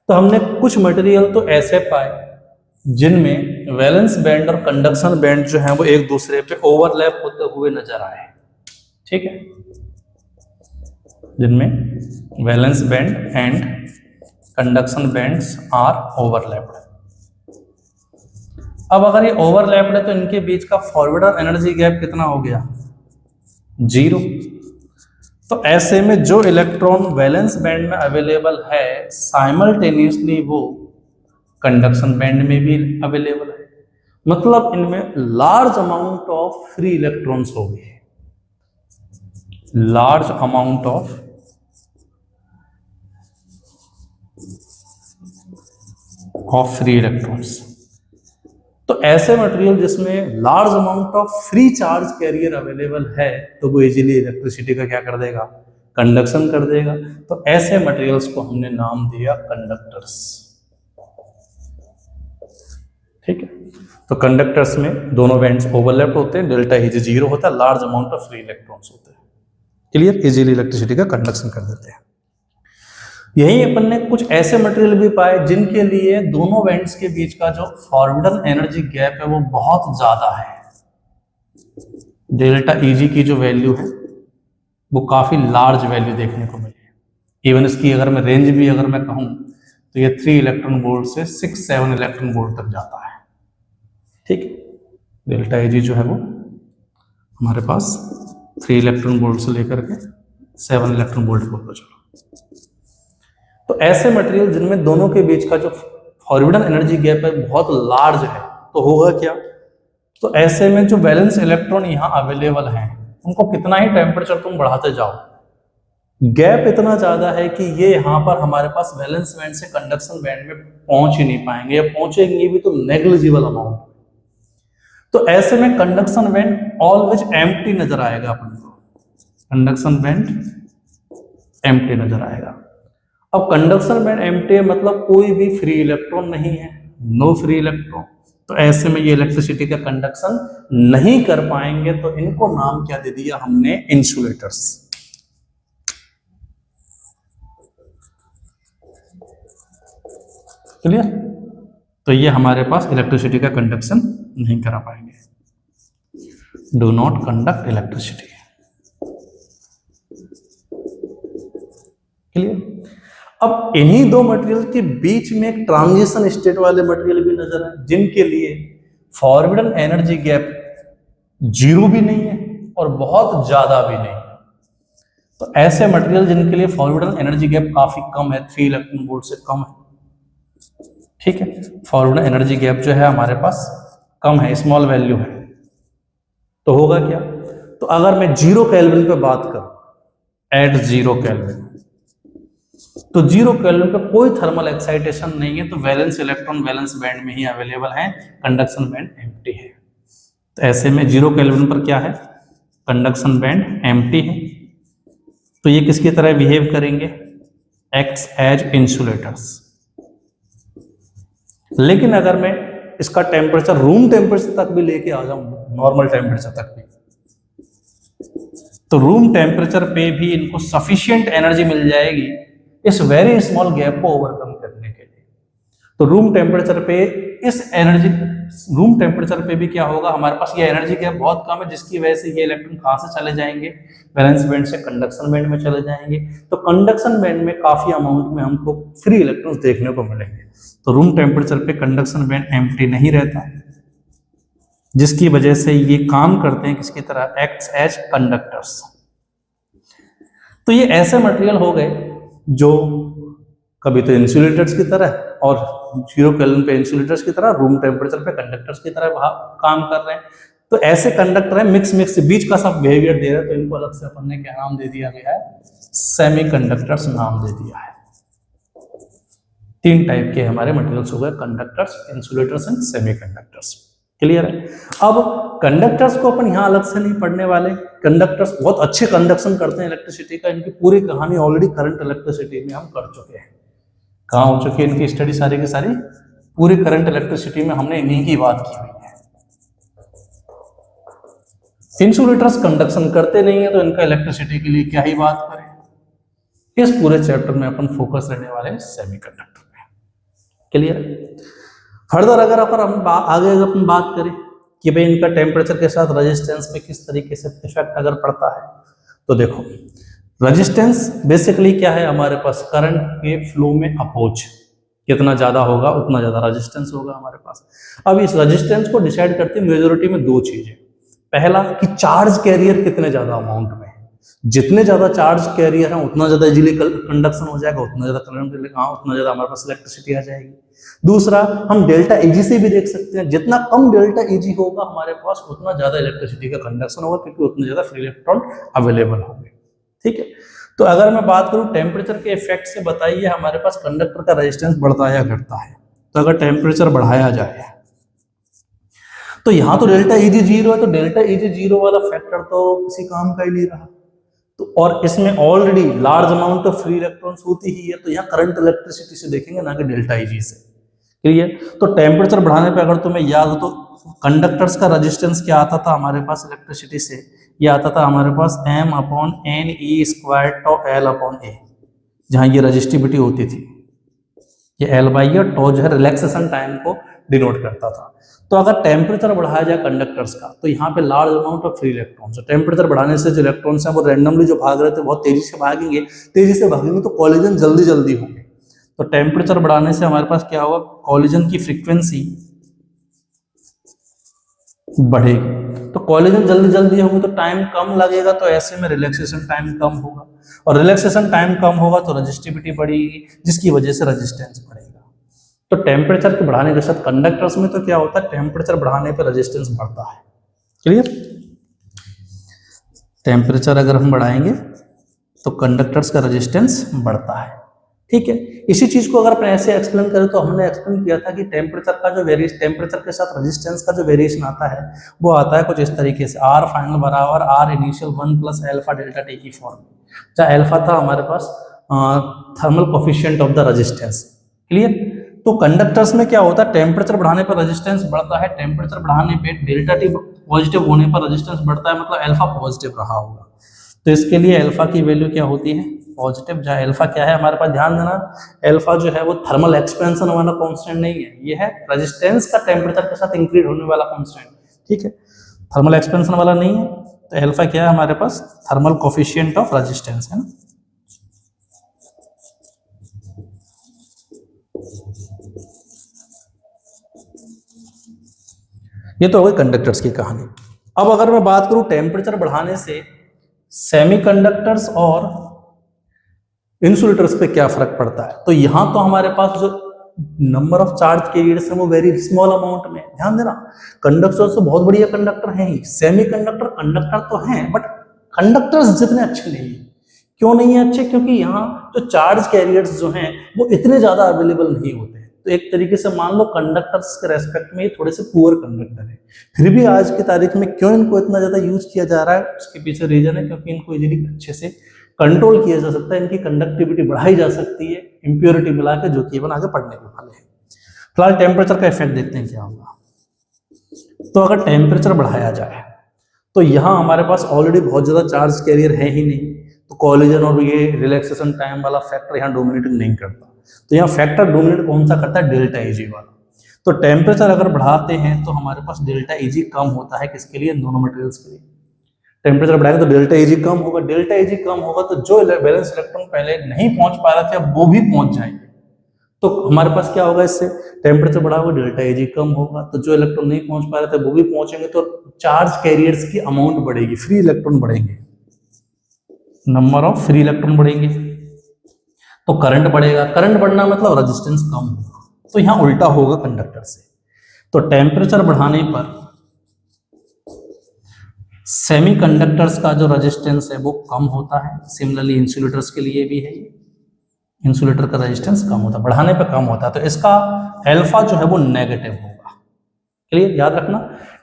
तो हमने कुछ मटेरियल तो ऐसे पाए जिनमें वैलेंस बैंड और कंडक्शन बैंड जो है वो एक दूसरे पे ओवरलैप होते हुए नजर आए। ठीक है, जिनमें valence band and conduction bands are overlapped. अब अगर ये ओवरलैप्ड है तो इनके बीच का फॉरवर्ड एनर्जी गैप कितना हो गया? 0। तो ऐसे में जो इलेक्ट्रॉन वैलेंस बैंड में अवेलेबल है साइमल्टेनियसली वो कंडक्शन बैंड में भी अवेलेबल है, मतलब इनमें large amount of free electrons हो गए, large amount of free electrons. तो ऐसे मटेरियल जिसमें large amount of free charge career available है तो वो इजीली इलेक्ट्रिसिटी का क्या कर देगा? कंडक्शन कर देगा। तो ऐसे मटेरियल्स को हमने नाम दिया कंडक्टर्स। ठीक है, तो कंडक्टर्स में दोनों बैंड्स ओवरलैप होते हैं, डेल्टा Eg 0 होता है, large amount of free electrons होते हैं। क्लियर? इजीली इलेक्ट्रिसिटी का कंडक्शन कर देते हैं। यही अपन ने कुछ ऐसे मटेरियल भी पाए जिनके लिए दोनों बैंड्स के बीच का जो फॉरवर्ड एनर्जी गैप है वो बहुत ज्यादा है। डेल्टा Eg की जो वैल्यू है वो काफी लार्ज वैल्यू देखने को मिली। इवन इसकी अगर मैं रेंज भी अगर मैं कहूँ तो ये 3 इलेक्ट्रॉन वोल्ट से 6-7 इलेक्ट्रॉन वोल्ट तक जाता है। ठीक है, डेल्टा Eg जो है वो हमारे पास 3 इलेक्ट्रॉन वोल्ट से लेकर के 7 इलेक्ट्रॉन वोल्ट बोल दो चलो। तो ऐसे मटेरियल जिनमें दोनों के बीच का जो फॉरवर्ड एनर्जी गैप है बहुत लार्ज है तो होगा क्या? तो ऐसे में जो वैलेंस इलेक्ट्रॉन यहाँ अवेलेबल हैं उनको कितना ही टेम्परेचर तुम बढ़ाते जाओ, गैप इतना ज्यादा है कि ये यहाँ पर हमारे पास वैलेंस बैंड से कंडक्शन बैंड में पहुंच ही नहीं पाएंगे, या पहुंचेंगे भी तो नेग्लिजिबल अमाउंट। तो ऐसे में कंडक्शन बैंड ऑलवेज एम्प्टी नजर आएगा अपन को, कंडक्शन बैंड एम्प्टी नजर आएगा। अब कंडक्शन बैंड एम्प्टी मतलब कोई भी फ्री इलेक्ट्रॉन नहीं है, नो फ्री इलेक्ट्रॉन। तो ऐसे में ये इलेक्ट्रिसिटी का कंडक्शन नहीं कर पाएंगे, तो इनको नाम क्या दे दिया हमने? इंसुलेटर्स। क्लियर? तो ये हमारे पास इलेक्ट्रिसिटी का कंडक्शन नहीं करा पाएंगे, do not conduct electricity. Clear? अब इन्हीं दो मटेरियल के बीच में एक ट्रांजिशन स्टेट वाले मटेरियल भी नजर आए जिनके लिए फॉरवर्ड एनर्जी गैप 0 भी नहीं है और बहुत ज्यादा भी नहीं है। तो ऐसे मटेरियल जिनके लिए फॉरवर्ड एनर्जी गैप काफी कम है, 3 इलेक्ट्रॉन वोल्ट से कम है। ठीक है, फॉरवर्ड एनर्जी गैप जो है हमारे पास कम है, स्मॉल वैल्यू है। तो होगा क्या? तो अगर मैं 0 केल्विन पे बात करूं, एट 0 केल्विन, तो 0 केल्विन पे कोई थर्मल एक्साइटेशन नहीं है, तो वैलेंस इलेक्ट्रॉन वैलेंस बैंड में ही अवेलेबल है, कंडक्शन बैंड एम्प्टी है। तो ऐसे में 0 केल्विन पर क्या है? कंडक्शन बैंड एम्प्टी है। तो ये किसकी तरह बिहेव करेंगे? Acts as insulators. लेकिन अगर मैं इसका टेम्परेचर रूम टेम्परेचर तक भी लेके आ जाऊं, नॉर्मल टेम्परेचर तक भी, तो रूम टेम्परेचर पे भी इनको सफिशिएंट एनर्जी मिल जाएगी इस वेरी स्मॉल गैप को ओवरकम करने के लिए। तो रूम टेम्परेचर पे रूम टेम्परेचर पे भी क्या होगा? हमारे पास ये एनर्जी गैप बहुत कम है, जिसकी वजह से ये इलेक्ट्रॉन कहां से चले जाएंगे? वैलेंस बैंड से कंडक्शन बैंड में चले जाएंगे। तो कंडक्शन बैंड में काफी अमाउंट में हमको फ्री इलेक्ट्रॉन्स देखने को मिलेंगे। तो रूम टेम्परेचर पे कंडक्शन बैंड एम्प्टी नहीं रहता, जिसकी वजह से ये काम करते हैं किसकी तरह? Acts as conductors. तो ये ऐसे मटेरियल हो गए जो कभी तो इंसुलेटर्स की तरह और 0 केल्विन पे इंसुलेटर्स की तरह, रूम टेम्परेचर पे कंडक्टर्स की तरह काम कर रहे हैं। तो ऐसे कंडक्टर है मिक्स बीच का सब बिहेवियर दे रहे हैं, तो इनको अलग से अपन ने क्या नाम दे दिया गया है? सेमीकंडक्टर्स नाम दे दिया है। तीन टाइप के हमारे मटेरियल्स हो गए, conductors, insulators and semiconductors. Clear है? अब कंडक्टर्स को अपन यहाँ अलग से नहीं पढ़ने वाले। कंडक्टर्स बहुत अच्छे कंडक्शन करते हैं इलेक्ट्रिसिटी का, इनकी पूरी कहानी ऑलरेडी करंट इलेक्ट्रिसिटी में हम कर चुके हैं। कहाँ हो चुकी है इनकी स्टडी सारी की सारी? पूरी करंट इलेक्ट्रिसिटी में हमने इन्हीं की बात की हुई है। इंसुलेटर्स कंडक्शन करते नहीं है तो इनका इलेक्ट्रिसिटी के लिए क्या ही बात करें। इस पूरे चैप्टर में अपन फोकस रहने वाले हैं सेमीकंडक्टर पे। क्लियर? फर्दर अगर हम आगे अपन बात करें कि भाई इनका टेम्परेचर के साथ रेजिस्टेंस पे किस तरीके से इफेक्ट अगर पड़ता है, तो देखो रेजिस्टेंस बेसिकली क्या है, हमारे पास करंट के फ्लो में अपोज कितना ज्यादा होगा उतना ज्यादा रेजिस्टेंस होगा हमारे पास। अब इस रेजिस्टेंस को डिसाइड करती है मेजोरिटी में दो चीजें। पहला कि चार्ज कैरियर कितने ज्यादा अमाउंट में, जितने ज्यादा चार्ज कैरियर है उतना ज्यादा इजीली कंडक्शन हो जाएगा, उतना ज्यादा करंट चलेगा, उतना ज्यादा हमारे पास इलेक्ट्रिसिटी आ जाएगी। दूसरा हम डेल्टा एजी से भी देख सकते हैं, जितना कम डेल्टा एजी होगा हमारे पास उतना ज्यादा इलेक्ट्रिसिटी का कंडक्शन होगा, क्योंकि उतने ज्यादा फ्री इलेक्ट्रॉन अवेलेबल होंगे। ठीक है? तो अगर मैं बात करूं टेम्परेचर के इफेक्ट से, बताइए हमारे पास कंडक्टर का रेजिस्टेंस बढ़ता है या घटता है? तो अगर टेम्परेचर बढ़ाया जाए तो यहां तो डेल्टा ईजी जीरो है, तो डेल्टा ईजी जीरो वाला फैक्टर तो किसी काम का ही नहीं रहा। तो और इसमें already large amount of free electrons होती ही है, तो यहाँ करंट इलेक्ट्रिसिटी से देखेंगे ना कि डेल्टा ईजी से। क्लियर? तो टेम्परेचर बढ़ाने पे अगर तुम्हें याद हो तो कंडक्टर्स का रेजिस्टेंस क्या आता था हमारे पास इलेक्ट्रिसिटी से? ये आता था हमारे पास m/n/e² टॉ L/a, जहां ये रजिस्टिविटी होती थी। ये L/e और टॉ जो है रिलैक्सेशन टाइम को डिनोट करता था। तो अगर टेम्परेचर बढ़ाया जाए कंडक्टर्स का, तो यहाँ पे large amount of free electrons, temperature बढ़ाने से जो इलेक्ट्रॉन्स हैं वो रैंडमली जो भाग रहे थे बहुत तेजी से भागेंगे तो कॉलिजन जल्दी जल्दी होंगे। तो टेम्परेचर बढ़ाने से हमारे पास क्या होगा, कॉलिजन की फ्रीक्वेंसी बढ़ेगी। तो कॉलिजन जल्दी जल्दी होंगे तो टाइम कम लगेगा, तो ऐसे में रिलैक्सेशन टाइम कम होगा, और रिलैक्सेशन टाइम कम होगा तो रजिस्टिविटी बढ़ेगी, जिसकी वजह से रेजिस्टेंस बढ़ेगा। तो टेम्परेचर को बढ़ाने के साथ कंडक्टर्स में तो क्या होता है, टेम्परेचर बढ़ाने पर रेजिस्टेंस बढ़ता है। क्लियर? टेम्परेचर अगर हम बढ़ाएंगे तो कंडक्टर्स का रेजिस्टेंस बढ़ता है। ठीक है? इसी चीज को अगर अपन ऐसे एक्सप्लेन करें तो हमने एक्सप्लेन किया था कि टेम्परेचर का जो वेरिएशन, टेम्परेचर के साथ रेजिस्टेंस का जो वेरिएशन आता है वो आता है कुछ इस तरीके से, R फाइनल बराबर R initial 1 plus alpha delta T की फॉर्म में, जहाँ अल्फा था हमारे पास thermal coefficient of the resistance. Clear? तो कंडक्टर्स में क्या होता है, टेम्परेचर बढ़ाने पर रेजिस्टेंस बढ़ता है, टेम्परेचर बढ़ाने पे डेल्टा टी पॉजिटिव होने पर रेजिस्टेंस बढ़ता है, मतलब अल्फा पॉजिटिव रहा होगा। तो इसके लिए अल्फा की वैल्यू क्या होती है, पॉजिटिव। जहाँ अल्फा क्या है हमारे पास, ध्यान देना, अल्फा जो है वो थर्मल एक्सपेंशन वाला कांस्टेंट नहीं है, ये है रेजिस्टेंस का टेम्परेचर के साथ इंक्रीज होने वाला कांस्टेंट। ठीक है? थर्मल एक्सपेंशन वाला नहीं है। तो अल्फा क्या है हमारे पास, थर्मल कोफिशिएंट ऑफ रेजिस्टेंस है ना। ये तो हो गई कंडक्टर्स की कहानी। अब अगर मैं बात करूं टेम्परेचर बढ़ाने से सेमीकंडक्टर्स और इंसुलेटर्स पे क्या फर्क पड़ता है, तो यहां तो हमारे पास जो नंबर ऑफ चार्ज कैरियर्स है वो वेरी स्मॉल अमाउंट में। ध्यान देना, कंडक्टर्स तो बहुत बढ़िया कंडक्टर हैं ही, सेमीकंडक्टर कंडक्टर तो हैं, बट कंडक्टर्स जितने अच्छे नहीं है। क्यों नहीं है अच्छे? क्योंकि यहाँ जो चार्ज कैरियर्स जो हैं वो इतने ज्यादा अवेलेबल नहीं होते हैं। तो एक तरीके से मान लो कंडक्टर्स के रेस्पेक्ट में ये थोड़े से पुअर कंडक्टर है। फिर भी आज की तारीख में क्यों इनको इतना ज्यादा यूज किया जा रहा है, उसके पीछे रीजन है क्योंकि इनको इजीली अच्छे से कंट्रोल किया जा सकता है, इनकी कंडक्टिविटी बढ़ाई जा सकती है इंप्योरिटी मिला के, जो कि अपन आगे पढ़ने के वाले हैं। फिलहाल टेम्परेचर का इफेक्ट देखते हैं क्या होगा। तो अगर टेम्परेचर बढ़ाया जाए तो यहाँ हमारे पास ऑलरेडी बहुत ज्यादा चार्ज कैरियर है ही नहीं, तो कॉलिजन और ये रिलैक्सेशन टाइम वाला फैक्टर यहाँ डोमिनेट नहीं करता। तो यहाँ फैक्टर डोमिनेट कौन सा करता है, डेल्टा ईजी वाला। तो टेम्परेचर अगर बढ़ाते हैं तो हमारे पास डेल्टा ईजी कम होता है, किसके लिए, दोनों मटेरियल्स के लिए। टेम्परेचर बढ़ाएंगे तो डेल्टा ईजी कम होगा, डेल्टा ईजी कम होगा तो जो वैलेंस इलेक्ट्रॉन पहले नहीं पहुंच पा रहे थे अब वो भी पहुंच जाएंगे। तो हमारे पास क्या होगा, इससे टेम्परेचर बढ़ा होगा डेल्टा एजी कम होगा, तो जो इलेक्ट्रॉन नहीं पहुंच पा रहे थे वो भी पहुंचेंगे, तो चार्ज कैरियर्स की अमाउंट बढ़ेगी, फ्री इलेक्ट्रॉन बढ़ेंगे, नंबर ऑफ फ्री इलेक्ट्रॉन बढ़ेंगे, तो करंट बढ़ेगा। करंट बढ़ना मतलब रेजिस्टेंस कम होगा, तो यहां उल्टा होगा कंडक्टर से। तो टेम्परेचर बढ़ाने पर सेमीकंडक्टर्स का जो रेजिस्टेंस है वो कम होता है, सिमिलरली इंसुलेटर्स के लिए भी है। इंसुलेटर का रेजिस्टेंस कम होता है, बढ़ाने पे कम होता है, तो इसका अल्फा जो है वो नेगेटिव होगा। क्लियर, याद रखना,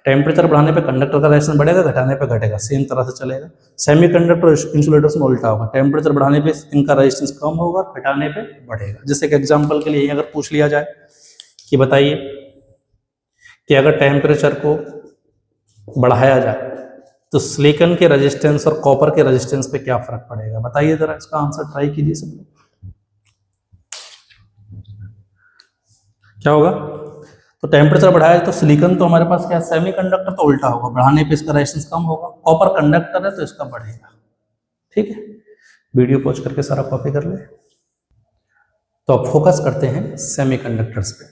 टेम्परेचर बढ़ाने पे कंडक्टर का रेजिस्टेंस बढ़ेगा, घटाने पे घटेगा, सेम तरह से चलेगा। सेमीकंडक्टर इंसुलेटर्स में उल्टा होगा, टेम्परेचर बढ़ाने पे इनका रेजिस्टेंस कम होगा, घटाने पे बढ़ेगा। जैसे कि एग्जांपल के लिए अगर पूछ लिया जाए कि बताइए कि अगर टेम्परेचर को बढ़ाया जाए तो सिलिकॉन के रेजिस्टेंस और कॉपर के रेजिस्टेंस पे क्या फर्क पड़ेगा, बताइए जरा, इसका आंसर ट्राई कीजिए सब लोग। क्या होगा? तो टेम्परेचर बढ़ाया तो सिलिकॉन तो हमारे पास क्या है, सेमीकंडक्टर, तो उल्टा होगा, बढ़ाने पे इसका रेजिस्टेंस कम होगा। कॉपर कंडक्टर है तो इसका बढ़ेगा। ठीक है, वीडियो पॉज करके सारा कॉपी कर ले। तो अब फोकस करते हैं सेमीकंडक्टर्स पे।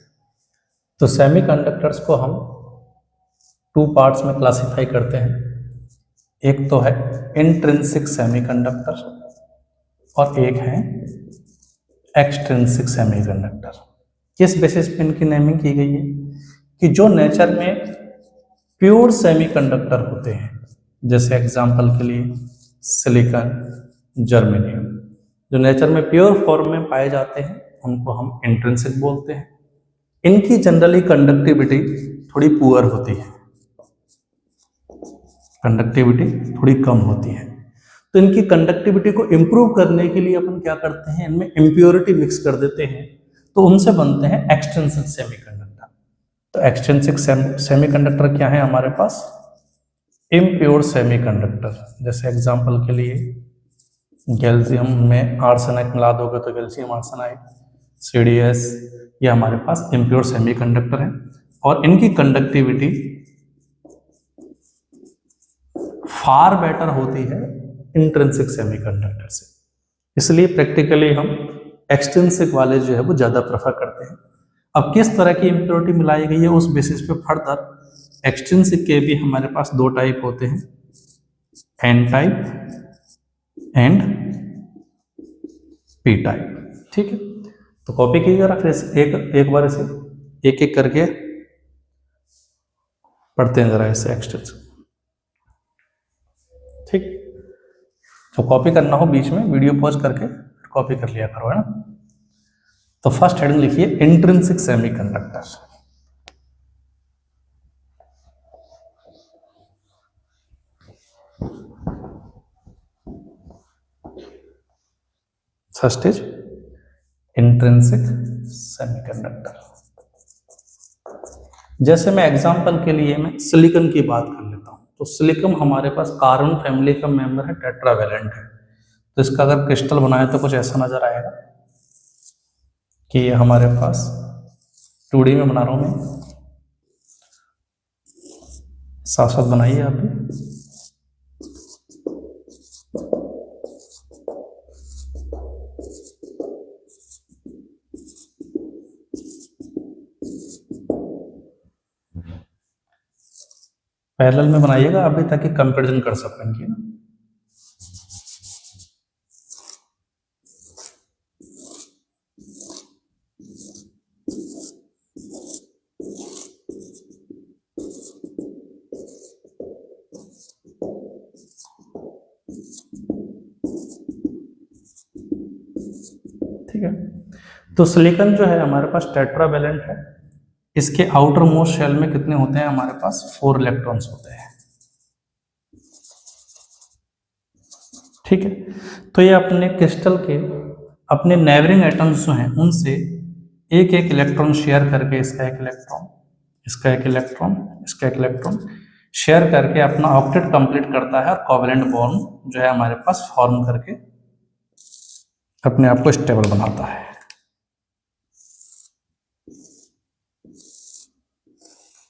तो सेमीकंडक्टर्स को हम टू पार्ट्स में क्लासिफाई करते हैं। एक तो है इंट्रिंसिक सेमीकंडक्टर और एक है एक्सट्रिंसिक सेमीकंडक्टर। किस बेसिस पे इनकी नेमिंग की गई है कि जो नेचर में प्योर सेमीकंडक्टर होते हैं, जैसे एग्जांपल के लिए सिलिकॉन, जर्मेनियम, जो नेचर में प्योर फॉर्म में पाए जाते हैं उनको हम इंट्रिंसिक बोलते हैं। इनकी जनरली कंडक्टिविटी थोड़ी पुअर होती है, कंडक्टिविटी थोड़ी कम होती है। तो इनकी कंडक्टिविटी को इम्प्रूव करने के लिए अपन क्या करते हैं, इनमें इम्प्योरिटी मिक्स कर देते हैं, तो उनसे बनते हैं एक्सट्रिंसिक सेमीकंडक्टर। तो एक्सट्रिंसिक सेमीकंडक्टर क्या है हमारे पास, इम्प्योर सेमीकंडक्टर। जैसे एग्जांपल के लिए गैल्शियम में आर्सेनाइड मिला दोगे तो गैल्शियम आर्सेनाइड, CDS, ये हमारे पास इम्प्योर सेमीकंडक्टर है और इनकी कंडक्टिविटी फार बेटर होती है इंट्रिंसिक सेमीकंडक्टर से। इसलिए प्रैक्टिकली हम एक्सट्रिंसिक वाले जो है वो ज़्यादा प्रेफर करते हैं। अब किस तरह की इम्प्योरिटी मिलाई गई है उस बेसिस पे फर्दर एक्सट्रिंसिक के भी हमारे पास दो टाइप होते हैं, n type and p type. ठीक है, तो कॉपी कीजिएगा, फिर एक बार इसे एक एक करके पढ़ते हैं जरा इसे एक्सट्रिंसिक। ठीक, तो कॉपी करना हो बीच में वीडियो पॉज करके कॉपी कर लिया करो, है ना। तो फर्स्ट हेडिंग लिखिए intrinsic semiconductor. First is intrinsic semiconductor. जैसे मैं एग्जांपल के लिए मैं सिलिकॉन की बात कर लेता हूं, तो सिलिकॉन हमारे पास कार्बन फैमिली का मेंबर है, टेट्रावेलेंट है। तो इसका अगर क्रिस्टल बनाए तो कुछ ऐसा नजर आएगा कि ये हमारे पास 2D में बना रहा हूं मैं, साथ साथ बनाइए आप भी। पैरेलल में बनाइएगा आप भी ताकि कंपैरिजन कर सकें इनकी ना। ठीक है, तो सिलिकॉन जो है हमारे पास टेट्रावेलेंट है। इसके आउटर मोस्ट शेल में कितने होते हैं हमारे पास, 4 इलेक्ट्रॉन्स होते हैं। ठीक है, तो ये अपने क्रिस्टल के अपने नेबरिंग एटम्स जो हैं उनसे एक एक इलेक्ट्रॉन शेयर करके, इसका एक इलेक्ट्रॉन, इसका एक इलेक्ट्रॉन, इसका एक इलेक्ट्रॉन शेयर करके अपना ऑक्टेट कंप्लीट करता है और कोवेलेंट बॉन्ड जो है हमारे पास फॉर्म करके अपने आप को स्टेबल बनाता है।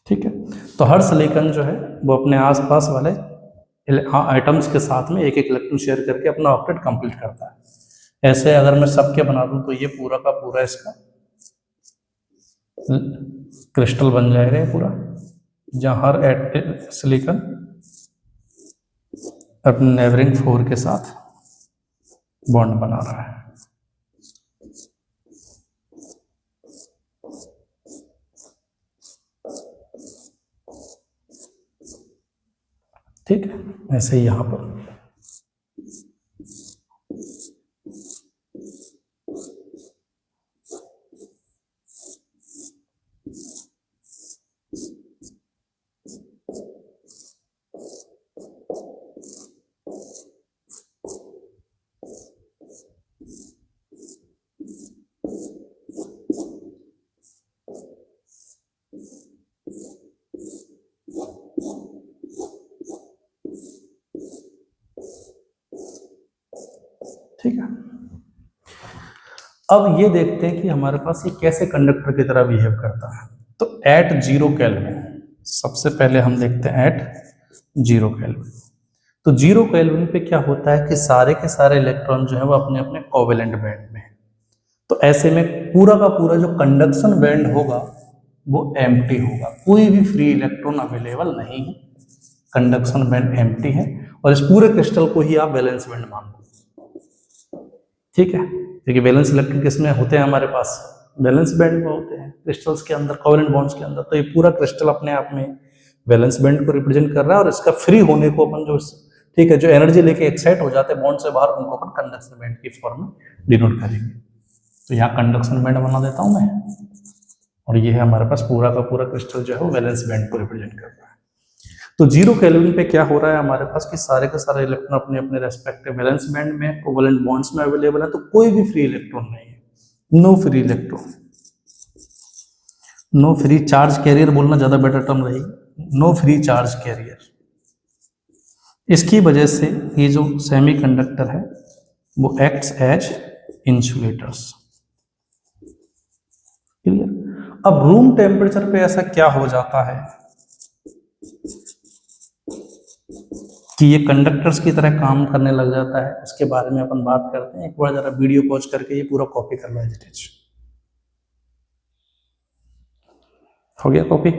ठीक है, तो हर सिलिकॉन जो है वो अपने आसपास वाले आइटम्स के साथ में एक एक इलेक्ट्रॉन शेयर करके अपना ऑक्टेट कंप्लीट करता है। ऐसे अगर मैं सबके बना दूं तो ये पूरा का पूरा इसका क्रिस्टल बन जाएगा ये पूरा, जहां हर सिलिकॉन अपने नेबरिंग 4 के साथ बॉन्ड बना रहा है। ठीक है, ऐसे ही यहां पर ठीक है। अब ये देखते हैं कि हमारे पास ये कैसे कंडक्टर की तरह बिहेव करता है। तो एट 0 केल्विन, सबसे पहले हम देखते हैं एट 0 केल्विन। तो 0 केल्विन पे क्या होता है कि सारे के सारे इलेक्ट्रॉन जो है वो अपने अपने कोवेलेंट बैंड में है। तो ऐसे में पूरा का पूरा जो कंडक्शन बैंड होगा वो एम्प्टी होगा, कोई भी फ्री इलेक्ट्रॉन अवेलेबल नहीं है, कंडक्शन बैंड एम्प्टी है। और इस पूरे क्रिस्टल को ही आप वैलेंस बैंड मान लो, ठीक है, क्योंकि वैलेंस इलेक्ट्रॉन किसमें होते हैं हमारे पास, वैलेंस बैंड में होते हैं क्रिस्टल्स के अंदर, कोवेलेंट बॉन्ड्स के अंदर। तो ये पूरा क्रिस्टल अपने आप में वैलेंस बैंड को रिप्रेजेंट कर रहा है, और इसका फ्री होने को अपन जो, ठीक है, जो एनर्जी लेके एक्साइट हो जाते हैं बॉन्ड से बाहर, उनको अपन कंडक्शन बैंड की फॉर्म में डिनोट करेंगे। तो यहाँ कंडक्शन बैंड बना देता हूं मैं, और ये है हमारे पास पूरा का पूरा क्रिस्टल जो है वो वैलेंस बैंड को रिप्रेजेंट कर रहा है। तो 0 केल्विन पे क्या हो रहा है हमारे पास कि सारे के सारे इलेक्ट्रॉन अपने अपने रेस्पेक्टिव वैलेंस बैंड में, कोवेलेंट बॉन्ड्स में अवेलेबल है। तो कोई भी फ्री इलेक्ट्रॉन नहीं है, no free electron, no free charge carrier बोलना ज्यादा बेटर टर्म रहेगी, नो फ्री चार्ज कैरियर। इसकी वजह से ये जो सेमीकंडक्टर है वो एक्ट्स एज इंसुलेटर्स। क्लियर। अब रूम टेम्परेचर पे ऐसा क्या हो जाता है कि ये कंडक्टर्स की तरह काम करने लग जाता है, उसके बारे में अपन बात करते हैं। एक बार जरा वीडियो पॉज करके ये पूरा कॉपी कर लो, एजिटेज हो गया कॉपी।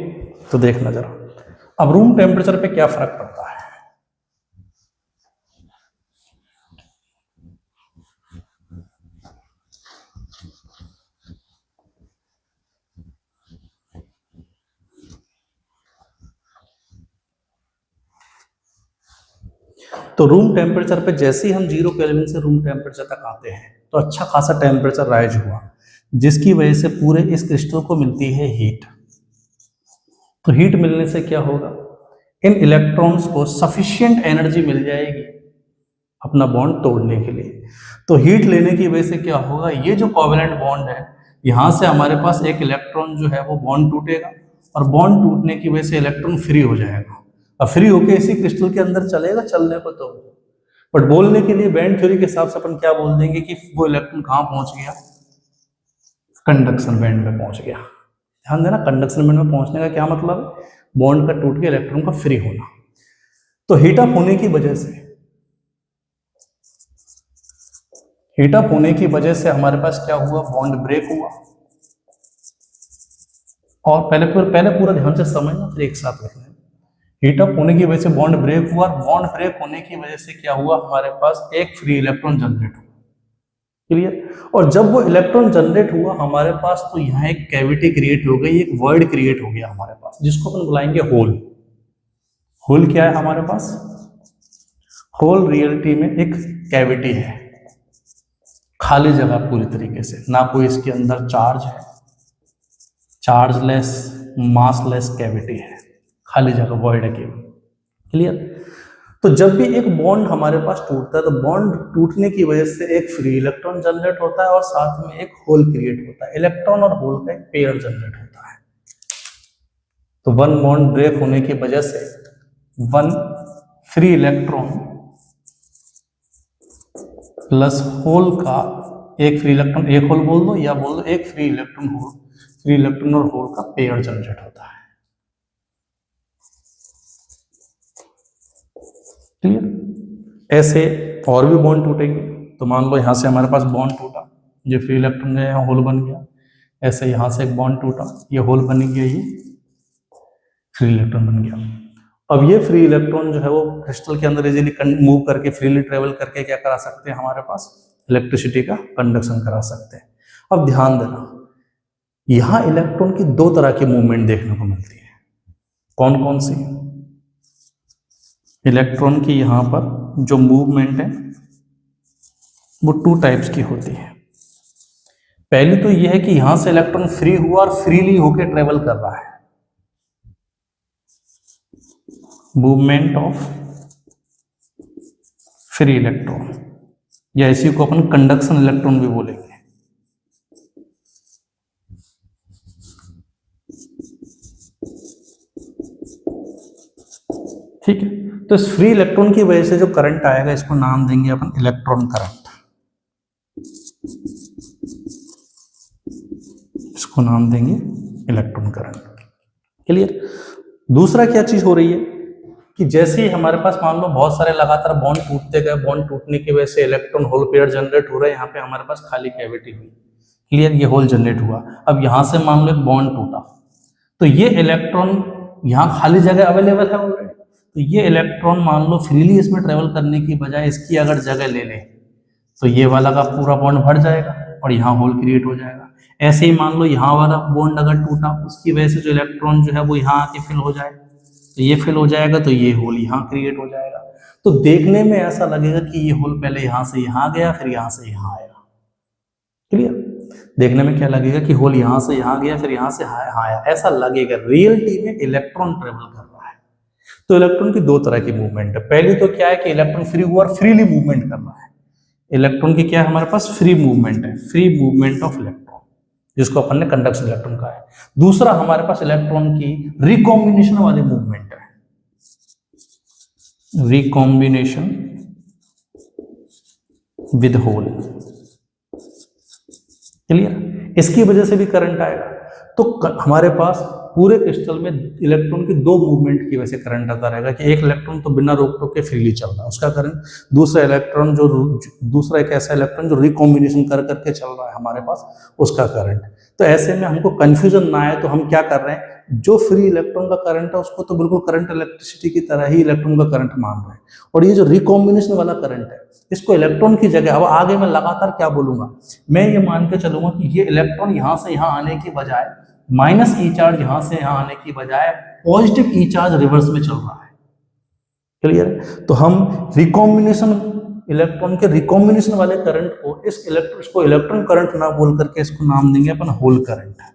तो देखना जरा अब रूम टेम्परेचर पे क्या फर्क पड़ता है। तो रूम टेम्परेचर पे जैसे ही हम 0 केल्विन से रूम टेम्परेचर तक आते हैं तो अच्छा खासा टेम्परेचर राइज हुआ, जिसकी वजह से पूरे इस क्रिस्टल को मिलती है हीट। तो हीट मिलने से क्या होगा, इन इलेक्ट्रॉन्स को सफिशिएंट एनर्जी मिल जाएगी अपना बॉन्ड तोड़ने के लिए। तो हीट लेने की वजह से क्या होगा, ये जो कोवेलेंट बॉन्ड है, यहां से हमारे पास एक इलेक्ट्रॉन जो है वो बॉन्ड टूटेगा, और बॉन्ड टूटने की वजह से इलेक्ट्रॉन फ्री हो जाएगा, और फ्री होकर इसी क्रिस्टल के अंदर चलेगा चलने को। तो बट बोलने के लिए बैंड थ्योरी के हिसाब से अपन क्या बोल देंगे कि वो इलेक्ट्रॉन कहां पहुंच गया, कंडक्शन बैंड में पहुंच गया। ध्यान देना, कंडक्शन बैंड में पहुंचने का क्या मतलब है, बॉन्ड का टूट के इलेक्ट्रॉन का फ्री होना। तो हीटअप होने की वजह से, हीटअप होने की वजह से हमारे पास क्या हुआ, बॉन्ड ब्रेक हुआ। और पहले पूरा ध्यान से समझना, फिर एक साथ लिखना है। हीटअप होने की वजह से बॉन्ड ब्रेक हुआ, और बॉन्ड ब्रेक होने की वजह से क्या हुआ, हमारे पास एक फ्री इलेक्ट्रॉन जनरेट हुआ। क्लियर। और जब वो इलेक्ट्रॉन जनरेट हुआ हमारे पास, तो यहाँ एक कैविटी क्रिएट हो गई, एक वर्ड क्रिएट हो गया हमारे पास, जिसको अपन बुलाएंगे होल। होल क्या है हमारे पास, होल रियलिटी में एक कैविटी है, खाली जगह पूरी तरीके से, ना कोई इसके अंदर चार्ज है, चार्जलेस मासलेस कैविटी है, खाली जगह, वॉइड है केवल। क्लियर। तो जब भी एक बॉन्ड हमारे पास टूटता है, तो बॉन्ड टूटने की वजह से एक फ्री इलेक्ट्रॉन जनरेट होता है, और साथ में एक होल क्रिएट होता है। इलेक्ट्रॉन और होल का एक पेयर जनरेट होता है। तो वन बॉन्ड ब्रेक होने की वजह से one free electron plus hole का एक फ्री इलेक्ट्रॉन, एक होल बोल दो या बोल दो एक free electron hole, free electron और होल का पेयर जनरेट होता है। क्लियर। ऐसे और भी बॉन्ड टूटेंगे। तो मान लो यहां से हमारे पास बॉन्ड टूटा, ये फ्री इलेक्ट्रॉन है, यहाँ होल बन गया। ऐसे यहां से एक बॉन्ड टूटा, ये होल बन गया, ये फ्री इलेक्ट्रॉन बन गया। अब ये फ्री इलेक्ट्रॉन जो है वो क्रिस्टल के अंदर इजीली मूव करके, फ्रीली ट्रेवल करके क्या करा सकते हैं, हमारे पास इलेक्ट्रिसिटी का कंडक्शन करा सकते हैं। अब ध्यान देना, यहां इलेक्ट्रॉन की दो तरह की मूवमेंट देखने को मिलती है। कौन कौन सी, इलेक्ट्रॉन की यहां पर जो मूवमेंट है वो टू टाइप्स की होती है। पहली तो यह है कि यहां से इलेक्ट्रॉन फ्री हुआ और फ्रीली होकर ट्रेवल कर रहा है, मूवमेंट ऑफ फ्री इलेक्ट्रॉन, या इसी को अपन कंडक्शन इलेक्ट्रॉन भी बोलेंगे। ठीक है। तो इस फ्री इलेक्ट्रॉन की वजह से जो करंट आएगा, इसको नाम देंगे अपन इलेक्ट्रॉन करंट। इसको नाम देंगे इलेक्ट्रॉन करंट। क्लियर। दूसरा क्या चीज हो रही है कि जैसे ही हमारे पास मान लो बहुत सारे लगातार बॉन्ड टूटते गए, बॉन्ड टूटने की वजह से इलेक्ट्रॉन होल पेयर जनरेट हो रहे हैं, यहाँ पे हमारे पास खाली कैविटी हुई। क्लियर, ये होल जनरेट हुआ। अब यहाँ से मान लो एक बॉन्ड टूटा, तो ये इलेक्ट्रॉन, यहाँ खाली जगह अवेलेबल है ऑलरेडी, तो ये इलेक्ट्रॉन मान लो फ्रीली इसमें ट्रेवल करने की बजाय इसकी अगर जगह ले ले तो ये वाला का पूरा बॉन्ड भर जाएगा और यहाँ होल क्रिएट हो जाएगा। ऐसे ही मान लो यहाँ वाला बॉन्ड अगर टूटा, उसकी वजह से जो इलेक्ट्रॉन जो है वो यहाँ आके फिल हो जाए, तो ये फिल हो जाएगा, तो ये होल यहाँ क्रिएट हो जाएगा। तो देखने में ऐसा लगेगा कि ये होल पहले यहाँ से यहाँ गया, फिर यहाँ से यहाँ आया। क्लियर। देखने में क्या लगेगा कि होल यहाँ से यहाँ गया, फिर यहाँ से यहाँ आया, ऐसा लगेगा। रियलिटी में इलेक्ट्रॉन ट्रेवल कर रहा है। तो इलेक्ट्रॉन की दो तरह की मूवमेंट है। पहली तो क्या है कि इलेक्ट्रॉन फ्री हुआ और फ्रीली मूवमेंट कर रहा है। इलेक्ट्रॉन की क्या है हमारे पास, फ्री मूवमेंट है, फ्री मूवमेंट ऑफ इलेक्ट्रॉन, जिसको अपन ने कंडक्शन इलेक्ट्रॉन कहा है। दूसरा हमारे पास इलेक्ट्रॉन की रिकॉम्बिनेशन वाली मूवमेंट है, रिकॉम्बिनेशन विद होल। क्लियर। इसकी वजह से भी करंट आएगा। तो हमारे पास पूरे क्रिस्टल में इलेक्ट्रॉन की दो मूवमेंट की वजह से करंट आता रहेगा कि एक इलेक्ट्रॉन तो बिना रोक टोक के फ्रीली चल रहा है, उसका करंट। दूसरा एक ऐसा इलेक्ट्रॉन जो रिकॉम्बिनेशन कर करके चल रहा है हमारे पास, उसका करंट। तो ऐसे में हमको कंफ्यूजन ना आए तो हम क्या कर रहे हैं, जो फ्री इलेक्ट्रॉन का करंट है उसको तो बिल्कुल करंट इलेक्ट्रिसिटी की तरह ही इलेक्ट्रॉन का करंट मान रहे हैं, और ये जो रिकॉम्बिनेशन वाला करंट है इसको इलेक्ट्रॉन की जगह, अब आगे मैं लगातार क्या बोलूंगा, मैं ये मान के चलूंगा कि ये इलेक्ट्रॉन यहां से यहां आने की बजाय, माइनस ई चार्ज यहां से यहां आने की बजाय पॉजिटिव ई चार्ज रिवर्स में चल रहा है। क्लियर है। तो हम रिकॉम्बिनेशन, इलेक्ट्रॉन के रिकॉम्बिनेशन वाले करंट को, इसको इलेक्ट्रॉन करंट ना बोल करके इसको नाम देंगे अपन होल करंट।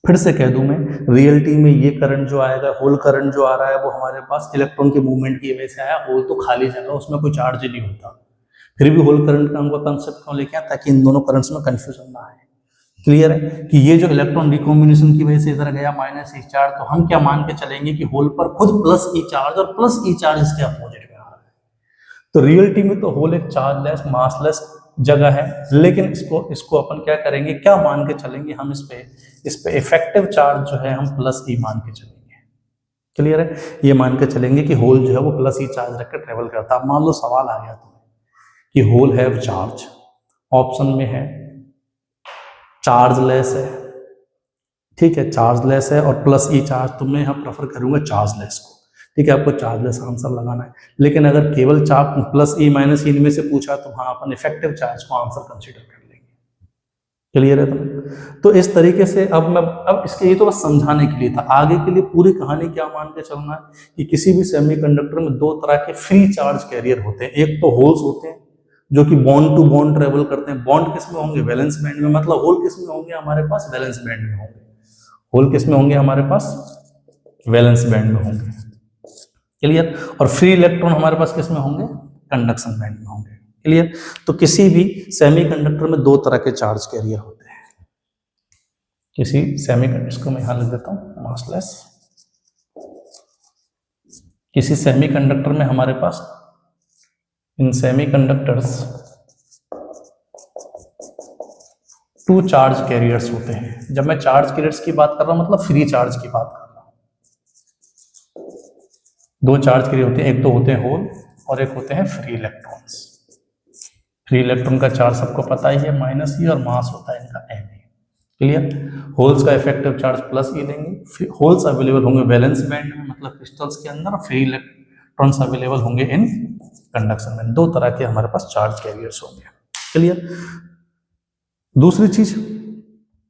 फिर से कह दूं मैं, रियलिटी में ये करंट जो आएगा, होल करंट जो आ रहा है, वो हमारे पास इलेक्ट्रॉन के मूवमेंट की वजह से आया। होल तो खाली जगह, उसमें कोई चार्ज नहीं होता, फिर भी होल करंट का हमको कंसेप्ट क्यों लेके आया, ताकि इन दोनों करंट्स में कंफ्यूजन ना आए। क्लियर है कि ये जो इलेक्ट्रॉन रिकॉम्बिनेशन की वजह से इधर गया माइनस ई चार्ज, तो हम क्या मान के चलेंगे कि होल पर खुद प्लस ई चार्ज, और प्लस ई चार्ज इसके अपोजिट में आ रहा है। तो रियलिटी में तो होल एक चार्जलेस, मासलेस जगह है, लेकिन इसको अपन क्या करेंगे, क्या मान के चलेंगे, हम इस पे इफेक्टिव चार्ज जो है हम प्लस ई मान के चलेंगे। क्लियर है। ये मान के चलेंगे कि होल जो है वो प्लस ई चार्ज रखकर ट्रेवल करता है। मान लो सवाल आ गया तुम्हें कि होल हैव चार्ज, ऑप्शन में है चार्जलेस है, ठीक है, चार्जलेस है और प्लस ई चार्ज, तो मैं यहाँ प्रेफर करूंगा चार्जलेस को। ठीक है, आपको चार्जलेस आंसर लगाना है। लेकिन अगर केवल चार्ज प्लस ई माइनस ई इनमें से पूछा तो हाँ अपन इफेक्टिव चार्ज को आंसर कंसीडर कर लेंगे। क्लियर है। तो इस तरीके से अब इसके, ये तो बस समझाने के लिए था। आगे के लिए पूरी कहानी क्या मान के चलना है कि किसी भी सेमीकंडक्टर में दो तरह के फ्री चार्ज कैरियर होते हैं। एक तो होल्स होते हैं जो कि बॉन्ड टू बॉन्ड ट्रेवल करते हैं। बॉन्ड किस में होंगे, वैलेंस बैंड में, मतलब होल किस में होंगे हमारे पास, वैलेंस बैंड में होंगे। होल किस में होंगे हमारे पास, वैलेंस बैंड में होंगे। क्लियर। और फ्री इलेक्ट्रॉन हमारे पास किस में होंगे, कंडक्शन बैंड में होंगे। क्लियर। तो किसी भी सेमीकंडक्टर में दो तरह के चार्ज कैरियर होते हैं। किसी सेमीकंडक्टर, इसको मैं यहां लिख देता हूं मासलेस। किसी सेमीकंडक्टर में हमारे पास, इन सेमीकंडक्टर्स टू चार्ज कैरियर्स होते हैं। जब मैं चार्ज कैरियर्स की बात कर रहा हूं मतलब फ्री चार्ज की बात कर रहा हूं। दो चार्ज कैरियर होते हैं, एक तो होते हैं होल और एक होते हैं फ्री इलेक्ट्रॉन्स। फ्री इलेक्ट्रॉन का चार्ज सबको पता ही है, माइनस ई, और मास होता है इनका एम ए। क्लियर। होल्स का इफेक्टिव चार्ज प्लस ई लेंगे। होल्स अवेलेबल होंगे वैलेंस बैंड में, मतलब क्रिस्टल्स के अंदर। फ्री इलेक्ट्रॉन्स अवेलेबल होंगे इन कंडक्शन बैंड। दो तरह के हमारे पास चार्ज कैरियर्स होंगे। क्लियर। दूसरी चीज,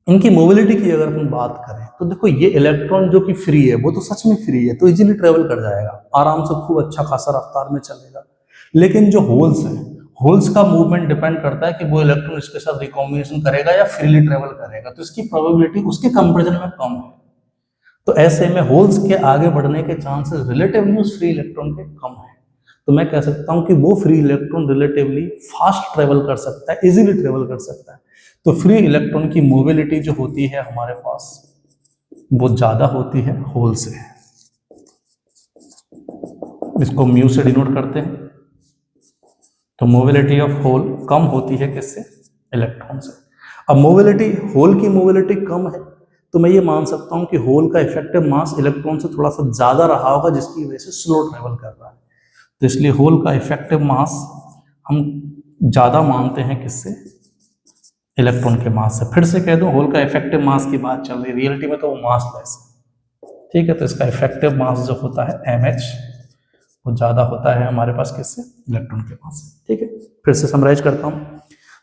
इनकी मोबिलिटी की अगर हम बात करें तो देखो, ये इलेक्ट्रॉन जो कि फ्री है वो तो सच में फ्री है, तो इजीली ट्रेवल कर जाएगा, आराम से खूब अच्छा खासा रफ्तार में चलेगा। लेकिन जो होल्स हैं, होल्स का मूवमेंट डिपेंड करता है कि वो इलेक्ट्रॉन इसके साथ रिकॉम्बिनेशन करेगा या फ्रीली ट्रेवल करेगा, तो इसकी प्रोबेबिलिटी उसके कंपैरिजन में कम है। तो ऐसे में होल्स के आगे बढ़ने के चांसेस रिलेटिवली उस फ्री इलेक्ट्रॉन के कम है। तो मैं कह सकता हूं कि वो free electron relatively fast travel कर सकता है, इजीली ट्रेवल कर सकता है। तो फ्री इलेक्ट्रॉन की मोबिलिटी जो होती है हमारे पास, वो ज्यादा होती है होल से। इसको म्यू से डिनोट करते हैं। तो मोबिलिटी ऑफ होल कम होती है किससे? इलेक्ट्रॉन से। अब मोबिलिटी, होल की मोबिलिटी कम है तो मैं ये मान सकता हूं कि होल का इफेक्टिव मास इलेक्ट्रॉन से थोड़ा सा ज्यादा रहा होगा, जिसकी वजह से स्लो ट्रेवल कर रहा है। तो इसलिए होल का इफेक्टिव मास हम ज्यादा मानते हैं किससे? इलेक्ट्रॉन के मास से। फिर से कह दूं, होल का इफेक्टिव मास की बात चल रही है, रियलिटी में तो वो मास लेस है, ठीक है। तो इसका इफेक्टिव मास जो होता है mh, वो ज़्यादा होता है हमारे पास किससे? इलेक्ट्रॉन के पास से, ठीक है। फिर से समराइज करता हूँ,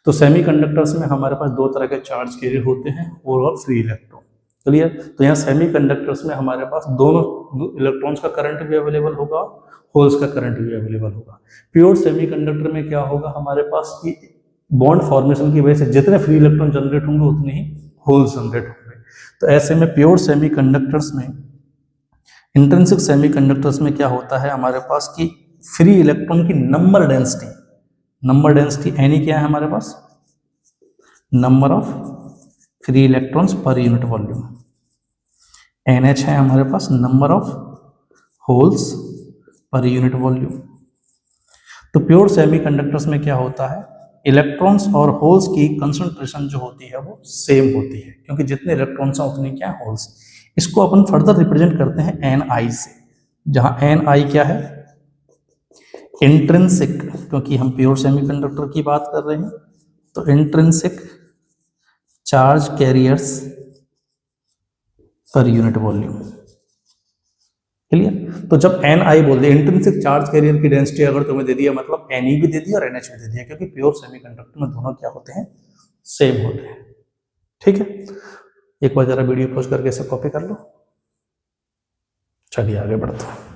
तो सेमीकंडक्टर्स में हमारे पास दो तरह के चार्ज कैरियर होते हैं, होल और फ्री इलेक्ट्रॉन। क्लियर? तो यहाँ सेमीकंडक्टर्स में हमारे पास दोनों इलेक्ट्रॉन्स का करंट भी अवेलेबल होगा, होल्स का करंट भी अवेलेबल होगा। प्योर सेमीकंडक्टर में क्या होगा हमारे पास कि बॉन्ड फॉर्मेशन की वजह से जितने फ्री इलेक्ट्रॉन जनरेट होंगे उतने ही होल्स जनरेट होंगे। तो ऐसे में प्योर सेमीकंडक्टर्स में, इंट्रिंसिक सेमीकंडक्टर्स में क्या होता है हमारे पास कि फ्री इलेक्ट्रॉन की नंबर डेंसिटी एनी क्या है हमारे पास? Number of free electrons per unit volume. NH है हमारे पास number of holes per unit volume. तो प्योर सेमीकंडक्टर्स में क्या होता है, इलेक्ट्रॉन्स और होल्स की कंसंट्रेशन जो होती है वो सेम होती है, क्योंकि जितने इलेक्ट्रॉन्स हैं उतने क्या होल्स। इसको अपन फर्दर रिप्रेजेंट करते हैं Ni से, जहां Ni क्या है? इंट्रिंसिक, क्योंकि हम प्योर सेमीकंडक्टर की बात कर रहे हैं, तो इंट्रिंसिक चार्ज कैरियर्स पर यूनिट वॉल्यूम। क्लियर? तो जब Ni बोल दिया, इंट्रिंसिक चार्ज कैरियर की डेंसिटी अगर तुम्हें दे दिया, मतलब Ne भी दे दिया और NH भी दे दिया, क्योंकि प्योर सेमीकंडक्टर में दोनों क्या होते हैं? सेम होते हैं, ठीक है। एक बार जरा वीडियो पॉज करके इसे कॉपी कर लो। चलिए आगे बढ़ते हैं।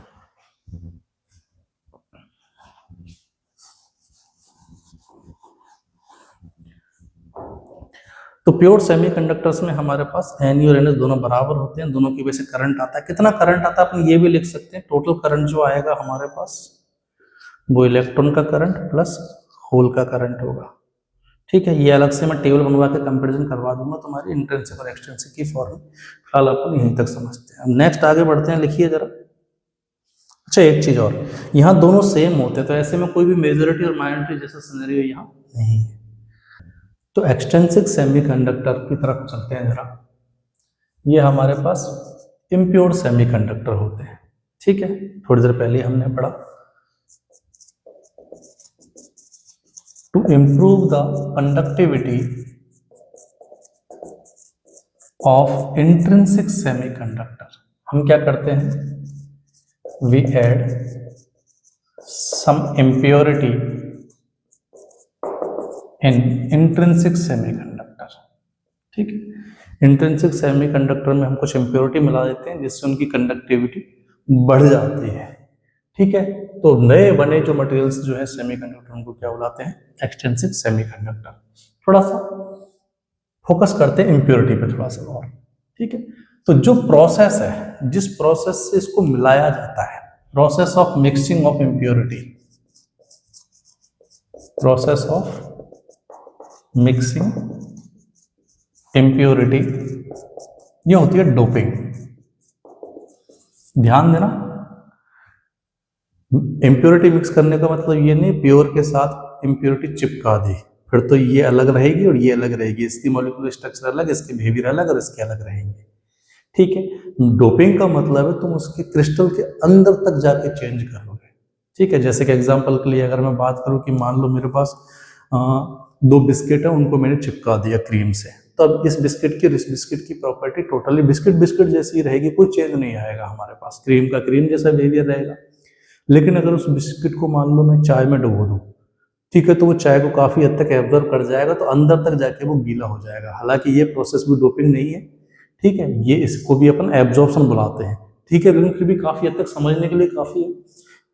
तो प्योर सेमीकंडक्टर्स में हमारे पास Ni और NH दोनों बराबर होते हैं, दोनों की वजह से करंट आता है। कितना करंट आता है अपन ये भी लिख सकते हैं, टोटल करंट जो आएगा हमारे पास वो इलेक्ट्रॉन का करंट प्लस होल का करंट होगा, ठीक है। ये अलग से मैं टेबल बनवा के कंपैरिजन करवा दूंगा तुम्हारी इंट्रिंसिक और एक्सट्रिंसिक की फॉर्म। फिलहाल अपन यहीं तक समझते हैं। अब नेक्स्ट आगे बढ़ते हैं, लिखिए जरा। अच्छा एक चीज और, यहाँ दोनों सेम होते हैं तो ऐसे में कोई भी मेजॉरिटी और माइनॉरिटी जैसा सिनेरियो यहाँ नहीं है। तो एक्सट्रिंसिक सेमीकंडक्टर की तरफ चलते हैं जरा। ये हमारे पास इम्प्योर सेमीकंडक्टर होते हैं, ठीक है। थोड़ी देर पहले हमने पढ़ा, to improve the conductivity of intrinsic semiconductor हम क्या करते हैं? We add some impurity in intrinsic semiconductor, ठीक है। इंट्रिंसिक सेमीकंडक्टर में हम कुछ इम्प्योरिटी मिला देते हैं जिससे उनकी कंडक्टिविटी बढ़ जाती है, ठीक है। तो नए बने जो मटेरियल्स जो है सेमीकंडक्टर, उनको क्या बुलाते हैं? Extrinsic semiconductor. थोड़ा सा फोकस करते हैं इम्प्योरिटी पे थोड़ा सा और, ठीक है। तो जो प्रोसेस है, जिस प्रोसेस से इसको मिलाया जाता है, process of mixing of impurity, process of mixing impurity, ये होती है डोपिंग। ध्यान देना, इम्प्योरिटी मिक्स करने का मतलब ये नहीं प्योर के साथ इम्प्योरिटी चिपका दी, फिर तो ये अलग रहेगी और ये अलग रहेगी, इसकी मॉलिक्यूलर स्ट्रक्चर अलग, इसके बिहेवियर अलग और इसके अलग रहेंगे, ठीक है। डोपिंग का मतलब है तुम उसके क्रिस्टल के अंदर तक जाके चेंज करोगे, ठीक है। जैसे कि एग्जांपल के लिए अगर मैं बात करूं कि मान लो मेरे पास दो बिस्किट है, उनको मैंने चिपका दिया क्रीम से, तो अब इस बिस्किट की और इस बिस्किट की प्रॉपर्टी टोटली बिस्किट बिस्किट जैसी रहेगी, कोई चेंज नहीं आएगा हमारे पास, क्रीम का क्रीम जैसा बिहेवियर रहेगा। लेकिन अगर उस बिस्किट को मान लो मैं चाय में डुबो दूं, ठीक है, तो वो चाय को काफी हद तक एब्जॉर्ब कर जाएगा, तो अंदर तक जाके वो गीला हो जाएगा। हालांकि ये प्रोसेस भी डोपिंग नहीं है, ठीक है, ये इसको भी अपन एब्जॉर्प्शन बुलाते हैं, ठीक है। लेकिन फिर भी काफी हद तक समझने के लिए काफी है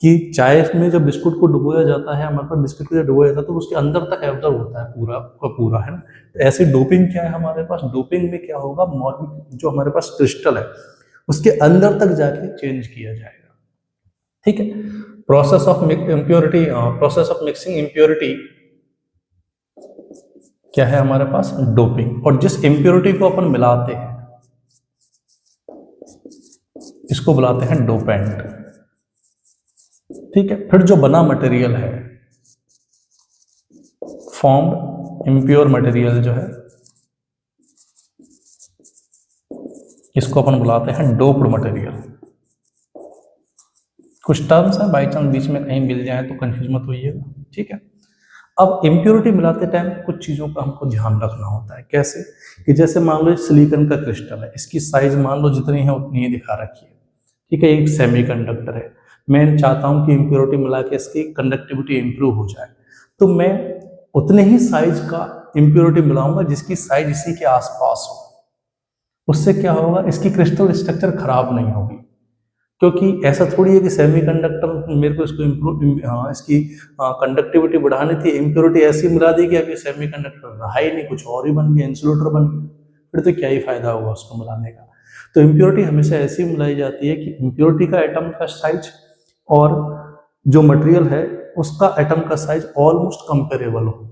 कि चाय में जब बिस्कुट को डुबोया जाता है, हमारे पास बिस्कुट को जब डुबोया जाता है तो उसके अंदर तक एब्जॉर्ब होता है पूरा का पूरा, है ना। तो ऐसी डोपिंग क्या है हमारे पास? डोपिंग में क्या होगा, जो हमारे पास क्रिस्टल है उसके अंदर तक जाके चेंज किया जाएगा, ठीक है। Process of impurity, process of mixing impurity क्या है हमारे पास? डोपिंग। और जिस इम्प्योरिटी को अपन मिलाते हैं इसको बुलाते हैं डोपेंट, ठीक है। फिर जो बना मटेरियल है फॉर्म्ड इम्प्योर मटेरियल जो है इसको अपन बुलाते हैं डोप्ड मटेरियल। कुछ टर्म्स हैं, बाई चांस बीच में कहीं मिल जाए तो कंफ्यूज मत होइएगा, ठीक है। अब इम्प्योरिटी मिलाते टाइम कुछ चीज़ों का हमको ध्यान रखना होता है। कैसे कि जैसे मान लो सिलिकॉन का क्रिस्टल है, इसकी साइज मान लो जितनी है उतनी ही दिखा रखी है, ठीक है। एक सेमीकंडक्टर है, मैं चाहता हूं कि इम्प्योरिटी मिला के इसकी कंडक्टिविटी इंप्रूव हो जाए, तो मैं उतने ही साइज का इम्प्योरिटी मिलाऊंगा जिसकी साइज इसी के आसपास हो। उससे क्या होगा, इसकी क्रिस्टल स्ट्रक्चर खराब नहीं होगी, क्योंकि ऐसा थोड़ी है कि सेमीकंडक्टर मेरे को इसको इम्प्रूव इसकी कंडक्टिविटी बढ़ानी थी, इम्प्योरिटी ऐसी मिला दी कि अभी सेमीकंडक्टर रहा ही नहीं, कुछ और ही बन गया, इंसुलेटर बन गया, फिर तो क्या ही फायदा होगा उसको मिलाने का। तो इम्प्योरिटी हमेशा ऐसी मिलाई जाती है कि इम्प्योरिटी का एटम का साइज और जो मटेरियल है उसका एटम का साइज ऑलमोस्ट कंपेरेबल हो,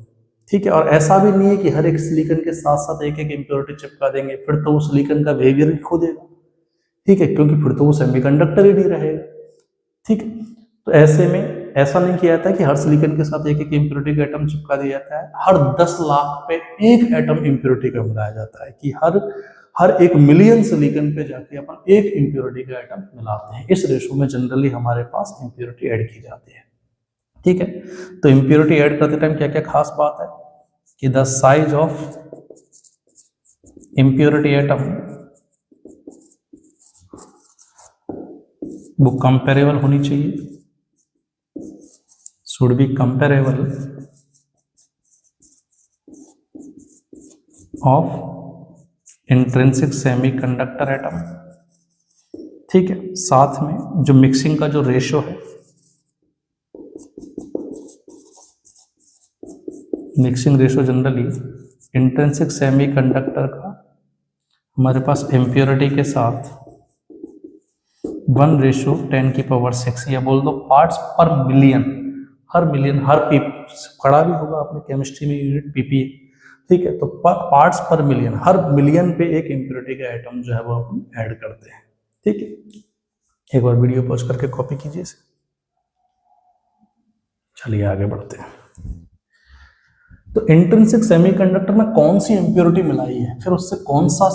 ठीक है। और ऐसा भी नहीं है कि हर एक सिलिकॉन के साथ साथ एक एक इम्प्योरिटी चिपका देंगे, फिर तो वो सिलिकॉन का बिहेवियर खो देगा, ठीक है, क्योंकि फिर तो वो सेमीकंडक्टर ही नहीं रहेगा, ठीक है। तो ऐसे में ऐसा नहीं किया जाता है कि हर सिलिकॉन के साथ एक एक इम्प्योरिटी का एटम चिपका दिया जाता है, हर 10 लाख पे एक एटम इम्प्योरिटी का मिलाया जाता है, कि हर 1 मिलियन सिलिकॉन पे जाके अपन एक इम्प्योरिटी का एटम मिलाते हैं। इस रेशो में जनरली हमारे पास इम्प्योरिटी ऐड की जाती है, ठीक है। तो इम्प्योरिटी ऐड करते टाइम क्या क्या खास बात है कि the size of impurity atom वो कंपेरेबल होनी चाहिए, should be comparable of intrinsic semiconductor atom, ठीक है। साथ में जो मिक्सिंग का जो रेशो है, mixing ratio generally intrinsic semiconductor का हमारे पास इम्प्योरिटी के साथ 1:10⁶, या बोल दो पार्ट्स पर मिलियन, हर पीप पढ़ा भी होगा आपने केमिस्ट्री में यूनिट पीपी, ठीक है। तो पार्ट्स पर मिलियन, हर मिलियन पे एक इम्प्योरिटी का एटम जो है वो अपन ऐड करते हैं, ठीक है। एक बार वीडियो पॉज करके कॉपी कीजिए इसे। चलिए आगे बढ़ते हैं। तो इंट्रिंसिक सेमीकंडक्टर में कौन सी इम्प्योरिटी मिलाई है, फिर उससे कौन सा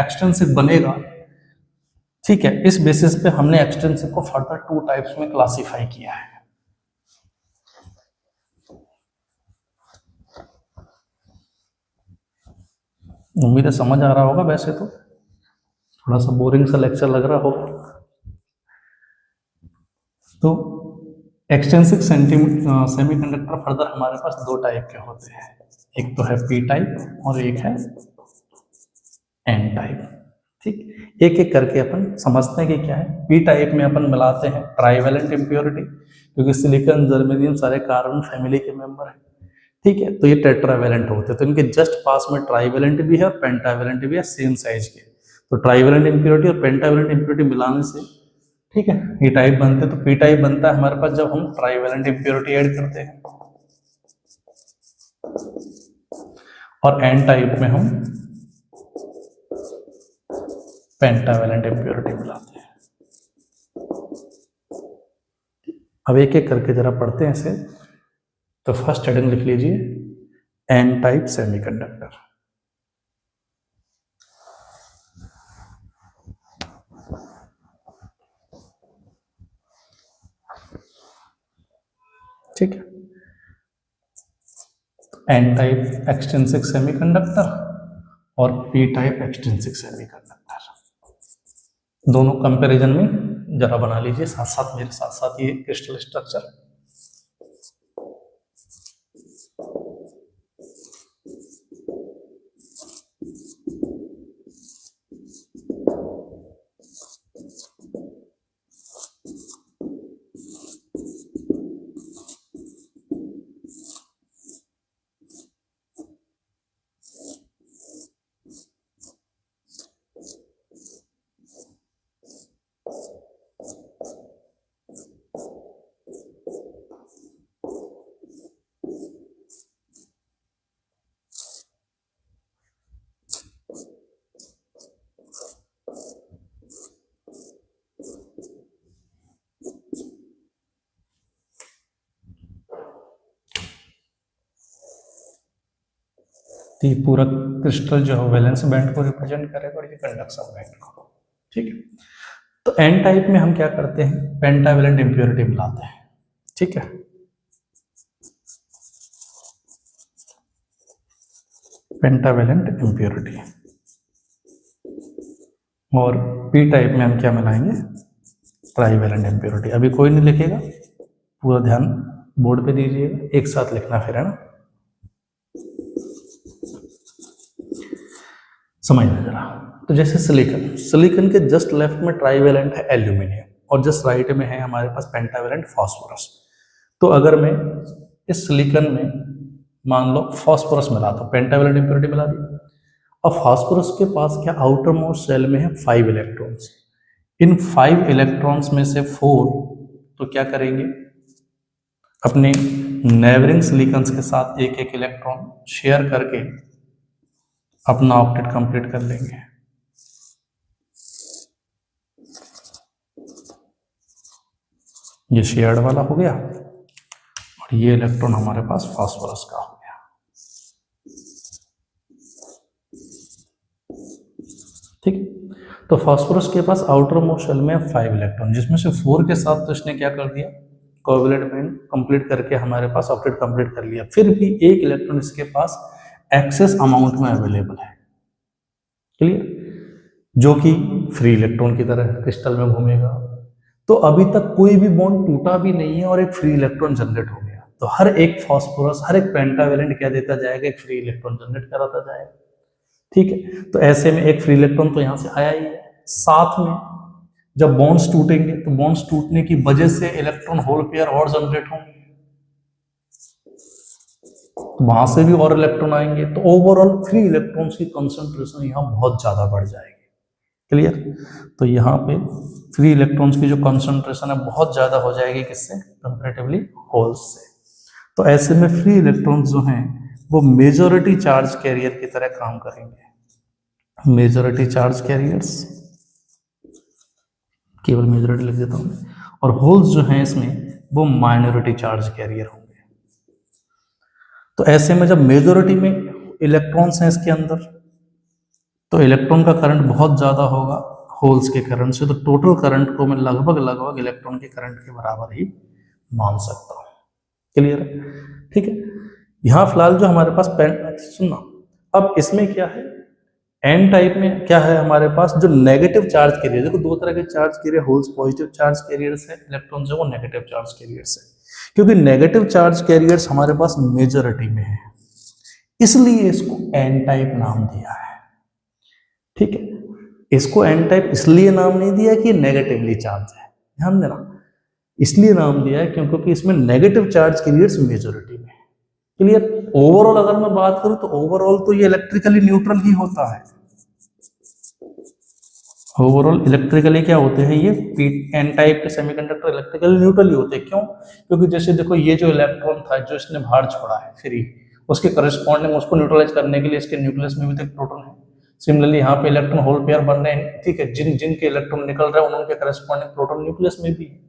एक्सट्रिंसिक बनेगा, ठीक है। इस बेसिस पे हमने एक्सटेंसिव को फर्दर 2 टाइप्स में क्लासिफाई किया है। उम्मीद है समझ आ रहा होगा, वैसे तो थोड़ा सा बोरिंग सा लेक्चर लग रहा होगा। तो एक्सटेंसिव सेमीकंडक्टर फर्दर हमारे पास 2 टाइप के होते हैं, एक तो है पी टाइप और एक है एन टाइप, ठीक। एक एक करके अपन समझते हैं कि क्या है। पी टाइप में अपन मिलाते हैं ट्राइवेलेंट इम्प्योरिटी, क्योंकि सिलिकॉन, जर्मेनियम सारे कार्बन फैमिली के मेंबर हैं, ठीक है। तो ये टेट्रावेलेंट होते हैं, तो इनके जस्ट पास में ट्राइवेलेंट भी है और पेंटावेलेंट भी है, सेम साइज के। तो ट्राइवेलेंट इम्प्योरिटी और पेंटावेलेंट इम्प्योरिटी मिलाने से, ठीक है, ये टाइप बनते हैं। तो पी टाइप बनता है हमारे पास जब हम ट्राइवेलेंट इम्प्योरिटी ऐड करते हैं, और एन टाइप में हम पेंटावेलेंट इम्प्योरिटी मिलाते हैं। अब एक एक करके जरा पढ़ते हैं इसे। तो फर्स्ट हेडिंग लिख लीजिए, एन टाइप सेमीकंडक्टर। ठीक है, एन टाइप एक्सटेंसिक सेमीकंडक्टर और पी टाइप एक्सटेंसिक सेमीकंडक्टर, दोनों कंपैरिजन में जरा बना लीजिए साथ साथ, मेरे साथ साथ ये क्रिस्टल स्ट्रक्चर। तो ये पूरा क्रिस्टल जो है वैलेंस बैंड को रिप्रेजेंट करेगा और ये कंडक्शन बैंड को, ठीक है। तो एन टाइप में हम क्या करते हैं, पेंटावेलेंट इंप्योरिटी मिलाते हैं, ठीक है। Pentavalent impurity. और पी टाइप में हम क्या मिलाएंगे, ट्राइवेलेंट इंप्योरिटी। अभी कोई नहीं लिखेगा, पूरा ध्यान बोर्ड पे दीजिएगा, एक साथ लिखना फिर, है ना, समझना जरा। तो जैसे सिलिकॉन, सिलिकॉन के जस्ट लेफ्ट में ट्राइवेलेंट है एल्यूमिनियम और जस्ट राइट में है हमारे पास पेंटावेलेंट फास्फोरस। तो अगर मैं इस सिलिकॉन में मान लो फास्फोरस मिलाता हूँ, पेंटावेलेंट इंप्योरिटी मिला दी, और फास्फोरस के पास क्या आउटर मोस्ट शेल में है 5 इलेक्ट्रॉन्स। इन 5 इलेक्ट्रॉन्स में से 4 तो क्या करेंगे, अपने नेबरिंग सिलिकॉन्स के साथ एक एक इलेक्ट्रॉन शेयर करके अपना ऑक्टेट कंप्लीट कर लेंगे। ये शेयर्ड वाला हो गया और ये इलेक्ट्रॉन हमारे पास फास्फोरस का हो गया, ठीक। तो फास्फोरस के पास आउटर मोस्ट शेल में 5 इलेक्ट्रॉन, जिसमें से 4 के साथ तो इसने क्या कर दिया, कोवैलेंट बॉन्ड कंप्लीट करके हमारे पास ऑक्टेट कंप्लीट कर लिया। फिर भी एक इलेक्ट्रॉन इसके पास एक्सेस अमाउंट में अवेलेबल है, क्लियर, जो कि फ्री इलेक्ट्रॉन की तरह क्रिस्टल में घूमेगा। तो अभी तक कोई भी बॉन्ड टूटा भी नहीं है और एक फ्री इलेक्ट्रॉन जनरेट हो गया। तो हर एक फास्फोरस, हर एक पेंटावेलेंट क्या देता जाएगा, एक फ्री इलेक्ट्रॉन जनरेट कराता जाएगा, ठीक है। तो ऐसे में एक फ्री इलेक्ट्रॉन तो यहां से आया ही है। साथ में जब बॉन्ड्स टूटेंगे तो बॉन्ड्स टूटने की वजह से इलेक्ट्रॉन होल पेयर और जनरेट होंगे, तो वहां से भी और इलेक्ट्रॉन आएंगे। तो ओवरऑल फ्री इलेक्ट्रॉन्स की कंसंट्रेशन यहाँ बहुत ज्यादा बढ़ जाएगी, क्लियर। तो यहाँ पे फ्री इलेक्ट्रॉन्स की जो कंसंट्रेशन है बहुत ज्यादा हो जाएगी, किससे, कंपैरेटिवली होल्स से। तो ऐसे में फ्री इलेक्ट्रॉन्स जो हैं वो मेजॉरिटी चार्ज कैरियर की तरह काम करेंगे। मेजॉरिटी चार्ज कैरियर्स, केवल मेजॉरिटी लिख देता हूं, और होल्स जो हैं इसमें वो माइनॉरिटी चार्ज कैरियर होंगे। तो ऐसे में जब मेजॉरिटी में इलेक्ट्रॉन्स हैं इसके अंदर, तो इलेक्ट्रॉन का करंट बहुत ज्यादा होगा होल्स के करंट से। तो टोटल करंट को मैं लगभग इलेक्ट्रॉन के करंट के बराबर ही मान सकता हूं, क्लियर, ठीक है। यहां फिलहाल जो हमारे पास सुनना, अब इसमें क्या है, एन टाइप में क्या है हमारे पास, जो नेगेटिव चार्ज कैरियर, देखो दो तरह के charge carrier, holes positive charge carriers है, इलेक्ट्रॉन जो वो नेगेटिव चार्ज कैरियर्स है। क्योंकि नेगेटिव चार्ज कैरियर्स हमारे पास मेजॉरिटी में है, इसलिए इसको एन टाइप नाम दिया है, ठीक है। इसको एन टाइप इसलिए नाम नहीं दिया कि नेगेटिवली चार्ज है, ध्यान देना, इसलिए नाम दिया है क्योंकि इसमें नेगेटिव चार्ज कैरियर्स मेजॉरिटी में है, क्लियर। ओवरऑल अगर मैं बात करूं तो ओवरऑल तो ये इलेक्ट्रिकली न्यूट्रल ही होता है। ओवरऑल इलेक्ट्रिकली क्या होते हैं, ये एन टाइप के सेमीकंडक्टर इलेक्ट्रिकली न्यूट्रल ही होते हैं। क्यों, क्योंकि जैसे देखो ये जो इलेक्ट्रॉन था जो इसने बाहर छोड़ा है फ्री, उसके करस्पॉन्डिंग उसको न्यूट्रलाइज करने के लिए इसके न्यूक्लियस में भी तो एक प्रोटॉन है। सिमिलरली यहाँ पे इलेक्ट्रॉन होल पेयर बन रहे हैं, ठीक है, जिन जिन के इलेक्ट्रॉन निकल रहे हैं उनके करस्पॉन्डिंग प्रोटॉन न्यूक्लियस में भी है।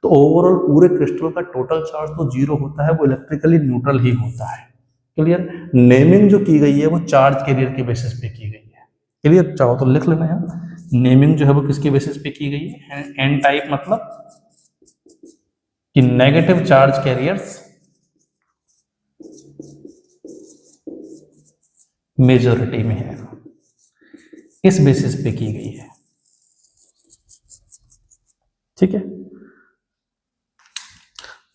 तो ओवरऑल पूरे क्रिस्टल का टोटल चार्ज तो जीरो होता है, वो इलेक्ट्रिकली न्यूट्रल ही होता है, क्लियर। नेमिंग जो की गई है वो चार्ज कैरियर के बेसिस पे की गई है, क्लियर। चाहो तो लिख लेना यहाँ, नेमिंग जो है वो किसके बेसिस पे की गई है, एन टाइप मतलब कि नेगेटिव चार्ज कैरियर्स मेजॉरिटी में है, इस बेसिस पे की गई है, ठीक है।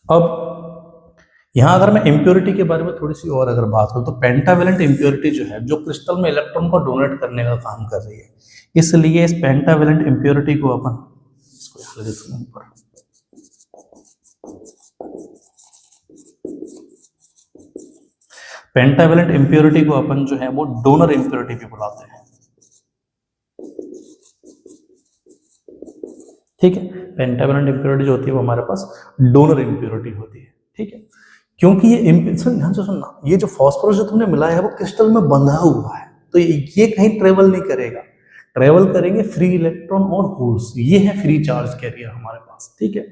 अब यहां अगर मैं इंप्योरिटी के बारे में थोड़ी सी और अगर बात करूं तो पेंटावेलेंट इंप्योरिटी जो है, जो क्रिस्टल में इलेक्ट्रॉन को डोनेट करने का काम कर रही है, इसलिए इस पेंटावेलेंट इंप्योरिटी को अपन इसको यहां लिख दूं ऊपर, पेंटावेलेंट इंप्योरिटी को अपन जो है वो डोनर इंप्योरिटी भी बुलाते हैं, ठीक है। पेंटावेलेंट इंप्योरिटी जो होती है वो हमारे पास डोनर इंप्योरिटी होती है, ठीक है। क्योंकि ये ध्यान से सुनना, ये जो फास्फोरस जो तुमने मिलाया है वो क्रिस्टल में बंधा हुआ है, तो ये कहीं ट्रेवल नहीं करेगा, ट्रेवल करेंगे फ्री इलेक्ट्रॉन और होल्स, ये है फ्री चार्ज कैरियर हमारे पास, ठीक है।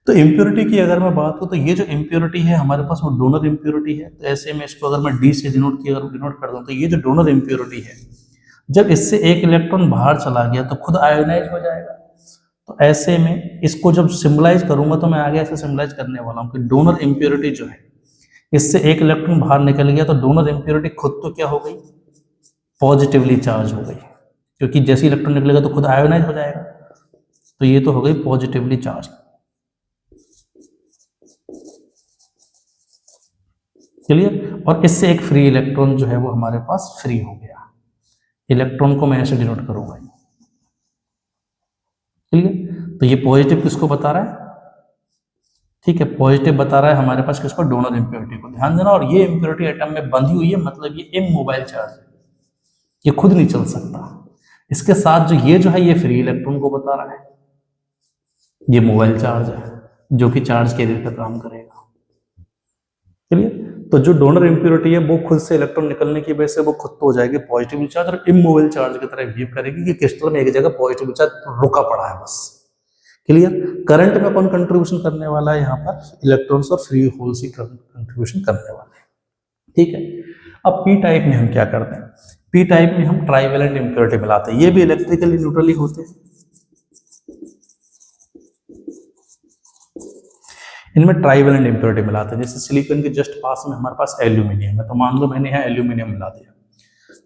तो इम्प्योरिटी की अगर मैं बात करूँ तो ये जो इम्प्योरिटी है हमारे पास वो डोनर इम्प्योरिटी है। तो ऐसे में इसको अगर मैं डी से डिनोट कर दूँ तो ये जो डोनर इम्प्योरिटी है, जब इससे एक इलेक्ट्रॉन बाहर चला गया तो खुद आयोनाइज हो जाएगा। तो ऐसे में इसको जब सिम्बलाइज करूंगा तो मैं आगे ऐसे सिम्बलाइज करने वाला हूँ कि डोनर इम्प्योरिटी जो है, इससे एक इलेक्ट्रॉन बाहर निकल गया तो डोनर इम्प्योरिटी खुद तो क्या हो गई, पॉजिटिवली चार्ज हो गई, क्योंकि जैसे इलेक्ट्रॉन निकलेगा तो खुद आयोनाइज हो जाएगा। तो ये तो हो गई पॉजिटिवली चार्ज। क्लियर। और इससे एक फ्री इलेक्ट्रॉन जो है वो हमारे पास फ्री हो गया। इलेक्ट्रॉन को मैं ऐसे डिनोट करूंगा। क्लियर। तो ये पॉजिटिव किसको बता रहा है, ठीक है, पॉजिटिव बता रहा है हमारे पास किसको, डोनर इम्प्योरिटी को। ध्यान देना, और ये इम्प्योरिटी एटम में बंधी हुई है, मतलब ये इमोबाइल चार्ज है, ये खुद नहीं चल सकता। इसके साथ जो है ये फ्री इलेक्ट्रॉन को बता रहा है, ये मोबाइल चार्ज है जो कि चार्ज कैरियर का काम करेगा। क्लियर। तो जो डोनर इम्प्योरिटी है वो खुद से इलेक्ट्रॉन निकलने की वजह से वो खुद तो हो जाएगी पॉजिटिव चार्ज, और इमोबाइल चार्ज की तरह बिहेव करेगी कि क्रिस्टल में एक जगह पॉजिटिव चार्ज रुका पड़ा है बस। क्लियर। करंट में कौन कंट्रीब्यूशन करने वाला है, यहाँ पर इलेक्ट्रॉन्स और फ्री होल्स ही कंट्रीब्यूशन करने वाले हैं। ठीक है। अब पी टाइप में हम क्या करते हैं, पी टाइप में हम ट्राइवेलेंट इम्प्योरिटी मिलाते हैं, ये भी इलेक्ट्रिकली न्यूट्रली होते हैं। इनमें ट्राइवेलेंट इम्प्योरिटी मिलाते हैं, जैसे सिलिकॉन के जस्ट पास में हमारे पास एल्यूमिनियम है, तो मान लो मैंने यहाँ एल्यूमिनियम मिला दिया।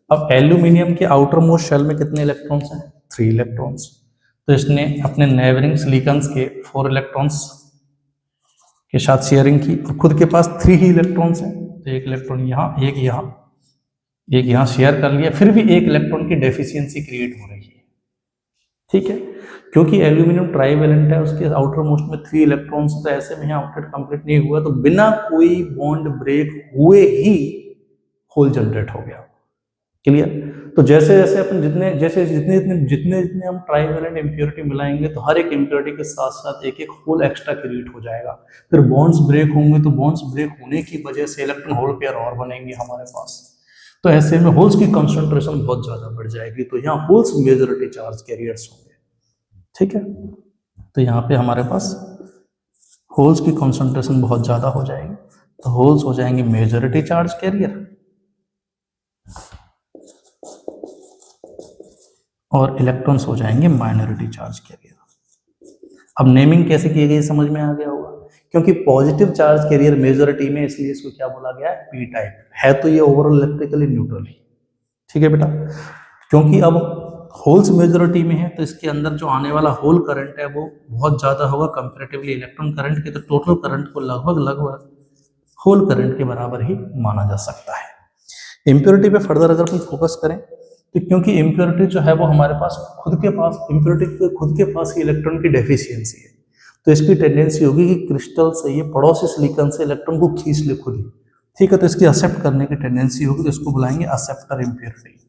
अब एल्यूमिनियम के आउटर मोस्ट शेल में कितने इलेक्ट्रॉन्स हैं, 3 इलेक्ट्रॉन्स। तो इसने अपने नेबरिंग सिलिकॉन्स के 4 इलेक्ट्रॉन्स के साथ शेयरिंग की, और खुद के पास 3 ही इलेक्ट्रॉन्स हैं, तो एक इलेक्ट्रॉन यहाँ, एक यहाँ शेयर कर लिया, फिर भी एक इलेक्ट्रॉन की डेफिशिएंसी क्रिएट हो रही है। ठीक है, क्योंकि एल्यूमिनियम ट्राइवेलेंट है, उसके आउटर मोस्ट में 3 इलेक्ट्रॉन्स, तो ऐसे में यहाँ आउटलेट कंप्लीट नहीं हुआ, तो बिना कोई बॉन्ड ब्रेक हुए ही होल जनरेट हो गया। क्लियर। तो जैसे जैसे अपन जितने हम ट्राइवेलेंट इम्प्योरिटी मिलाएंगे तो हर एक इम्प्योरिटी के साथ साथ एक एक होल एक्स्ट्रा क्रिएट हो जाएगा। फिर बॉन्ड्स ब्रेक होंगे तो बॉन्ड्स ब्रेक होने की वजह से इलेक्ट्रॉन होल पेयर और बनेंगे हमारे पास, तो ऐसे में होल्स की कंसंट्रेशन बहुत ज्यादा बढ़ जाएगी, तो यहाँ होल्स मेजॉरिटी चार्ज कैरियर्स होंगे। ठीक है, तो यहाँ पे हमारे पास होल्स की कंसंट्रेशन बहुत ज्यादा हो जाएगी, तो होल्स हो जाएंगे मेजॉरिटी चार्ज कैरियर, और इलेक्ट्रॉन्स हो जाएंगे माइनॉरिटी चार्ज कैरियर। अब नेमिंग कैसे की गई समझ में आ गया होगा, क्योंकि पॉजिटिव चार्ज कैरियर मेजॉरिटी में, इसलिए इसको क्या बोला गया है, पी टाइप है, तो ये ओवरऑल इलेक्ट्रिकली न्यूट्रल है। ठीक है बेटा, क्योंकि अब होल्स मेजॉरिटी में है तो इसके अंदर जो आने वाला होल करंट है वो बहुत ज्यादा होगा कंपैरेटिवली इलेक्ट्रॉन करंट के, तो टोटल करंट को लगभग होल करंट के बराबर ही माना जा सकता है। इम्प्योरिटी पे फर्दर अगर हम फोकस करें तो क्योंकि इम्प्योरिटी जो है वो हमारे पास इम्प्योरिटी के खुद के पास ही इलेक्ट्रॉन की डेफिशिएंसी है, तो इसकी टेंडेंसी होगी कि क्रिस्टल से ये पड़ोसी सिलिकॉन से इलेक्ट्रॉन को खींच ले खुद ही। ठीक है, तो इसकी एक्सेप्ट करने की टेंडेंसी होगी, तो इसको बुलाएंगे एक्सेप्टर इम्प्योरिटी।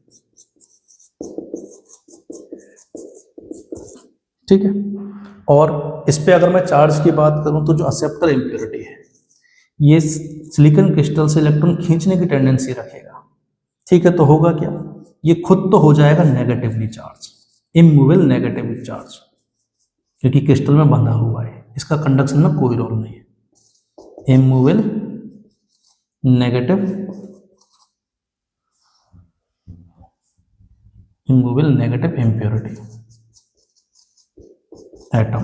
ठीक है, और इस पे अगर मैं चार्ज की बात करूं तो जो एक्सेप्टर इम्प्योरिटी है ये सिलिकॉन क्रिस्टल से इलेक्ट्रॉन खींचने की टेंडेंसी रखेगा। ठीक है, तो होगा क्या, ये खुद तो हो जाएगा negatively charge, immovable negative charge, क्योंकि क्रिस्टल में बंधा हुआ है, इसका कंडक्शन में कोई रोल नहीं है। इमूवेबल नेगेटिव इम्प्योरिटी एटम,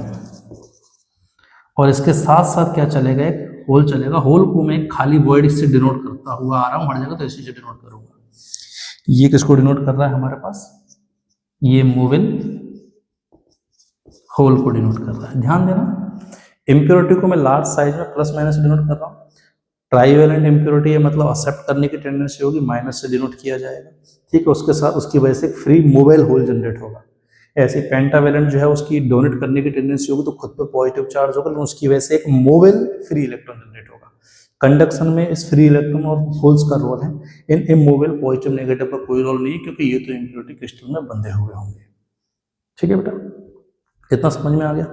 और इसके साथ साथ क्या चलेगा, एक होल चलेगा, होल को मैं खाली वर्ड इससे डिनोट करता हुआ आ रहा हूं हर जगह, तो इसी से डिनोट करूंगा। ये किसको डिनोट कर रहा है हमारे पास, ये मूविल होल को डिनोट कर रहा है। ध्यान देना, इम्प्योरिटी को मैं लार्ज साइज में प्लस माइनस से डिनोट कर रहा हूँ, ट्राइवेलेंट इम्प्योरिटी है मतलब एक्सेप्ट करने की टेंडेंसी होगी, माइनस से डिनोट किया जाएगा। ठीक है, उसके साथ उसकी वजह से फ्री मोबाइल होल जनरेट होगा। ऐसे पेंटावेलेंट जो है उसकी डोनेट करने की टेंडेंसी होगी, तो खुद पे पॉजिटिव चार्ज होगा, लेकिन उसकी वजह से एक मोबाइल फ्री इलेक्ट्रॉन जनरेट होगा। कंडक्शन में इस फ्री इलेक्ट्रॉन और होल्स का रोल है, इन इमोबाइल पॉजिटिव नेगेटिव का कोई रोल नहीं है, क्योंकि ये तो इम्प्योरिटी क्रिस्टल में बंधे हुए होंगे। ठीक है बेटा, इतना समझ में आ गया।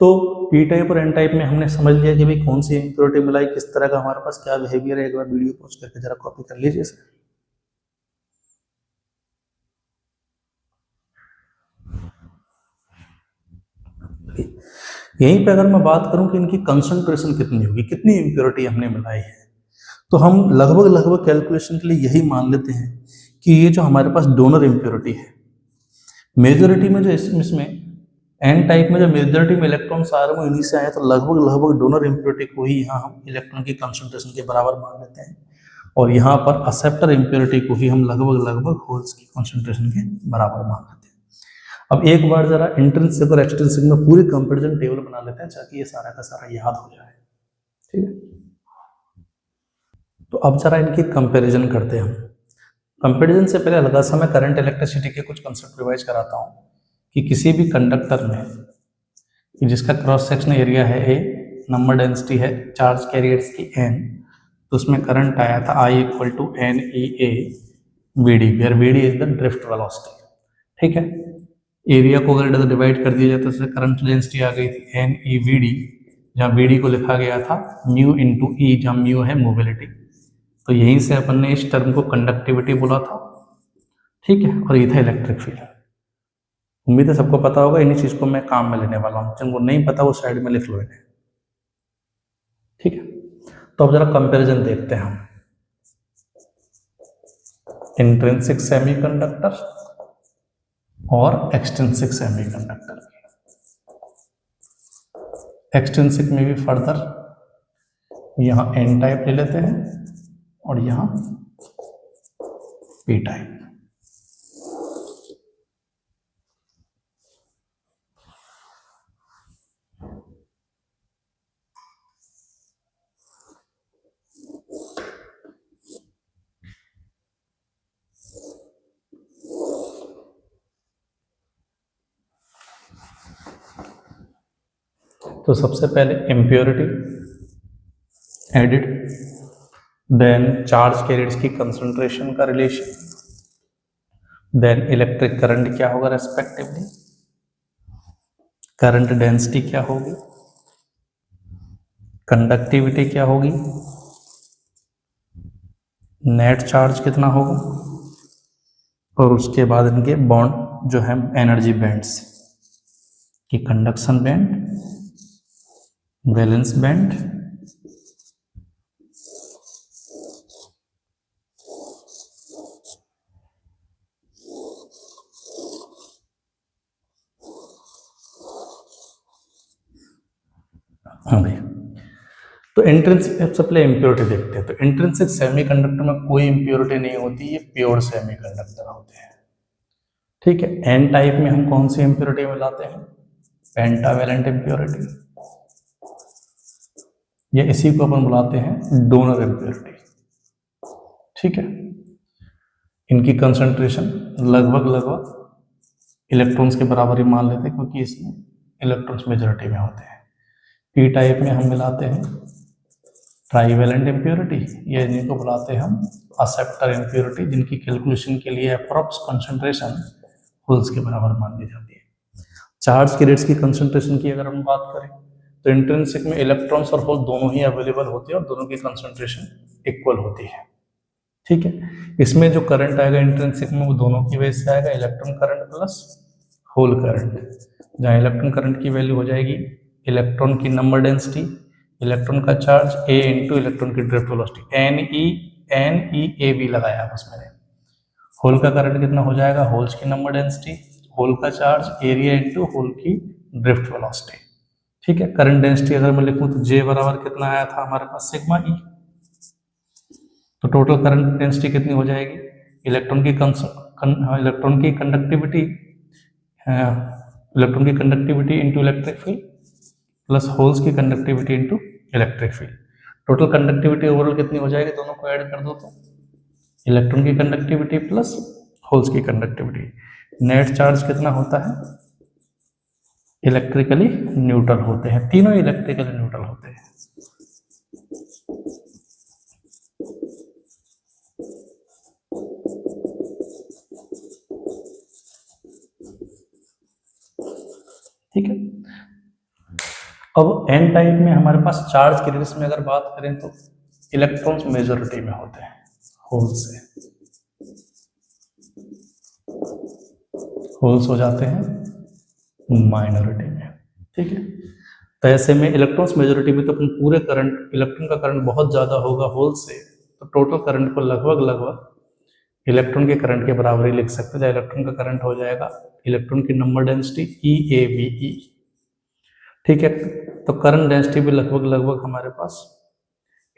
तो पी टाइप और एन टाइप में हमने समझ लिया कि भाई कौन सी इम्प्योरिटी मिलाई, किस तरह का हमारे पास क्या बिहेवियर है। एक बार वीडियो पॉज करके जरा कॉपी कर लीजिए सर। यहीं पे अगर मैं बात करूं कि इनकी कंसंट्रेशन कितनी होगी, कितनी इम्प्योरिटी हमने मिलाई है, तो हम लगभग लगभग कैलकुलेशन के लिए यही मान लेते हैं कि ये जो हमारे पास डोनर इम्प्योरिटी है, मेजोरिटी में जो इसमें एन टाइप में जो मेजोरिटी में इलेक्ट्रॉन्स आ रहे हैं वो इन्हीं से आए, तो लगभग लगभग डोनर इम्प्योरिटी को ही यहाँ हम इलेक्ट्रॉन की कंसंट्रेशन के बराबर मान लेते हैं, और यहाँ पर एक्सेप्टर इम्प्योरिटी को ही हम लगभग लगभग होल्स की कंसंट्रेशन के बराबर मान लेते हैं। अब एक बार जरा इंट्रिंसिक और एक्सट्रिंसिक में पूरी कंपैरिजन टेबल बना लेते हैं ताकि ये सारा का सारा याद हो जाए। ठीक है, तो अब जरा इनकी कंपैरिजन करते हैं हम। कंपैरिजन से पहले हल्का सा मैं करंट इलेक्ट्रिसिटी के कुछ कंसेप्ट रिवाइज कराता हूँ कि किसी भी कंडक्टर में जिसका क्रॉस सेक्शनल एरिया है ए, नंबर डेंसिटी है चार्ज कैरियर्स की n, तो उसमें करंट आया था I equal to N E A V D, where V D is the drift velocity. ठीक है, एरिया को अगर डिवाइड कर दिया जाए तो करंट डेंसिटी आ गई थी एन ई वी डी, जहाँ वी डी को लिखा गया था म्यू इंटू ई, जहाँ म्यू है मोबिलिटी, तो यहीं से अपन ने इस टर्म को कंडक्टिविटी बोला था। ठीक है, और ये था इलेक्ट्रिक फील्ड। उम्मीद है सबको पता होगा, इन्हीं चीज को मैं काम में लेने वाला हूँ, जिनको नहीं पता वो साइड में लिख लो इन्हें। ठीक है, तो अब जरा कंपैरिजन देखते हैं हम इंट्रिंसिक सेमीकंडक्टर और एक्सट्रिंसिक सेमीकंडक्टर। एक्सट्रिंसिक में भी फर्दर यहाँ एन टाइप ले लेते हैं और यहाँ पी टाइप। तो सबसे पहले impurity added, then charge carriers की कंसंट्रेशन का रिलेशन, देन इलेक्ट्रिक करंट क्या होगा रेस्पेक्टिवली, करंट डेंसिटी क्या होगी, कंडक्टिविटी क्या होगी, नेट चार्ज कितना होगा, और उसके बाद इनके बॉन्ड जो है एनर्जी बैंड्स की, कंडक्शन बैंड, वैलेंस बैंड, हाँ भाई। तो इंट्रिंसिक सबसे पहले इम्प्योरिटी देखते हैं। तो इंट्रिंसिक सेमीकंडक्टर में कोई इम्प्योरिटी नहीं होती, ये प्योर सेमीकंडक्टर होते हैं। ठीक है, एन टाइप में हम कौन सी इम्प्योरिटी मिलाते हैं, पेंटावेलेंट इम्प्योरिटी, या इसी को अपन बुलाते हैं डोनर इम्प्योरिटी। ठीक है, इनकी कंसंट्रेशन लगभग लगभग इलेक्ट्रॉन्स के बराबर ही मान लेते हैं क्योंकि इसमें इलेक्ट्रॉन्स मेजॉरिटी में होते हैं। पी टाइप में हम मिलाते हैं ट्राइवेलेंट इम्प्योरिटी, या जिनको बुलाते हैं हम एक्सेप्टर इम्प्योरिटी, जिनकी कैलकुलेशन के लिए अप्रॉक्स कंसंट्रेशन होल्स के बराबर मान ली जाती है। चार्ज कैरियर्स की कंसंट्रेशन की अगर हम बात करें तो इंट्रिंसिक में इलेक्ट्रॉन्स और होल दोनों ही अवेलेबल होते हैं और दोनों की कंसंट्रेशन इक्वल होती है। ठीक है, इसमें जो करंट आएगा इंट्रिंसिक में वो दोनों की वजह से आएगा, electron current plus hole current, जहाँ इलेक्ट्रॉन करंट की वैल्यू हो जाएगी इलेक्ट्रॉन की नंबर डेंसिटी, इलेक्ट्रॉन का चार्ज ए इंटू इलेक्ट्रॉन की drift velocity, N E A B लगाया बस मैंने। होल का करंट कितना हो जाएगा, होल्स की नंबर डेंसिटी, होल का चार्ज एरिया इंटू होल की ड्रिफ्ट वेलोसिटी। ठीक है, करंट डेंसिटी अगर मैं लिखूं तो जे बराबर कितना आया था हमारे पास सिग्मा ई, तो टोटल करंट डेंसिटी कितनी हो जाएगी, इलेक्ट्रॉन की conductivity into electric field plus holes की conductivity into electric field. Total conductivity overall कितनी हो जाएगी, दोनों को ऐड कर दो तो इलेक्ट्रॉन की कंडक्टिविटी प्लस होल्स की कंडक्टिविटी। नेट चार्ज कितना होता है, इलेक्ट्रिकली न्यूट्रल होते हैं, तीनों इलेक्ट्रिकली न्यूट्रल होते हैं। ठीक है, अब एन टाइप में हमारे पास चार्ज कैरियर्स में अगर बात करें तो इलेक्ट्रॉन्स मेजॉरिटी में होते हैं, होल्स से होल्स हो जाते हैं माइनॉरिटी में। ठीक है। तो ऐसे में इलेक्ट्रॉन्स मेजॉरिटी में तो अपन पूरे करंट, इलेक्ट्रॉन का करंट बहुत ज़्यादा होगा होल से, तो टोटल करंट को लगभग लगभग इलेक्ट्रॉन के करंट के बराबर ही लिख सकते हैं। इलेक्ट्रॉन का करंट हो जाएगा इलेक्ट्रॉन की नंबर डेंसिटी EAVE। ठीक है, तो करंट डेंसिटी भी लगभग लगभग हमारे पास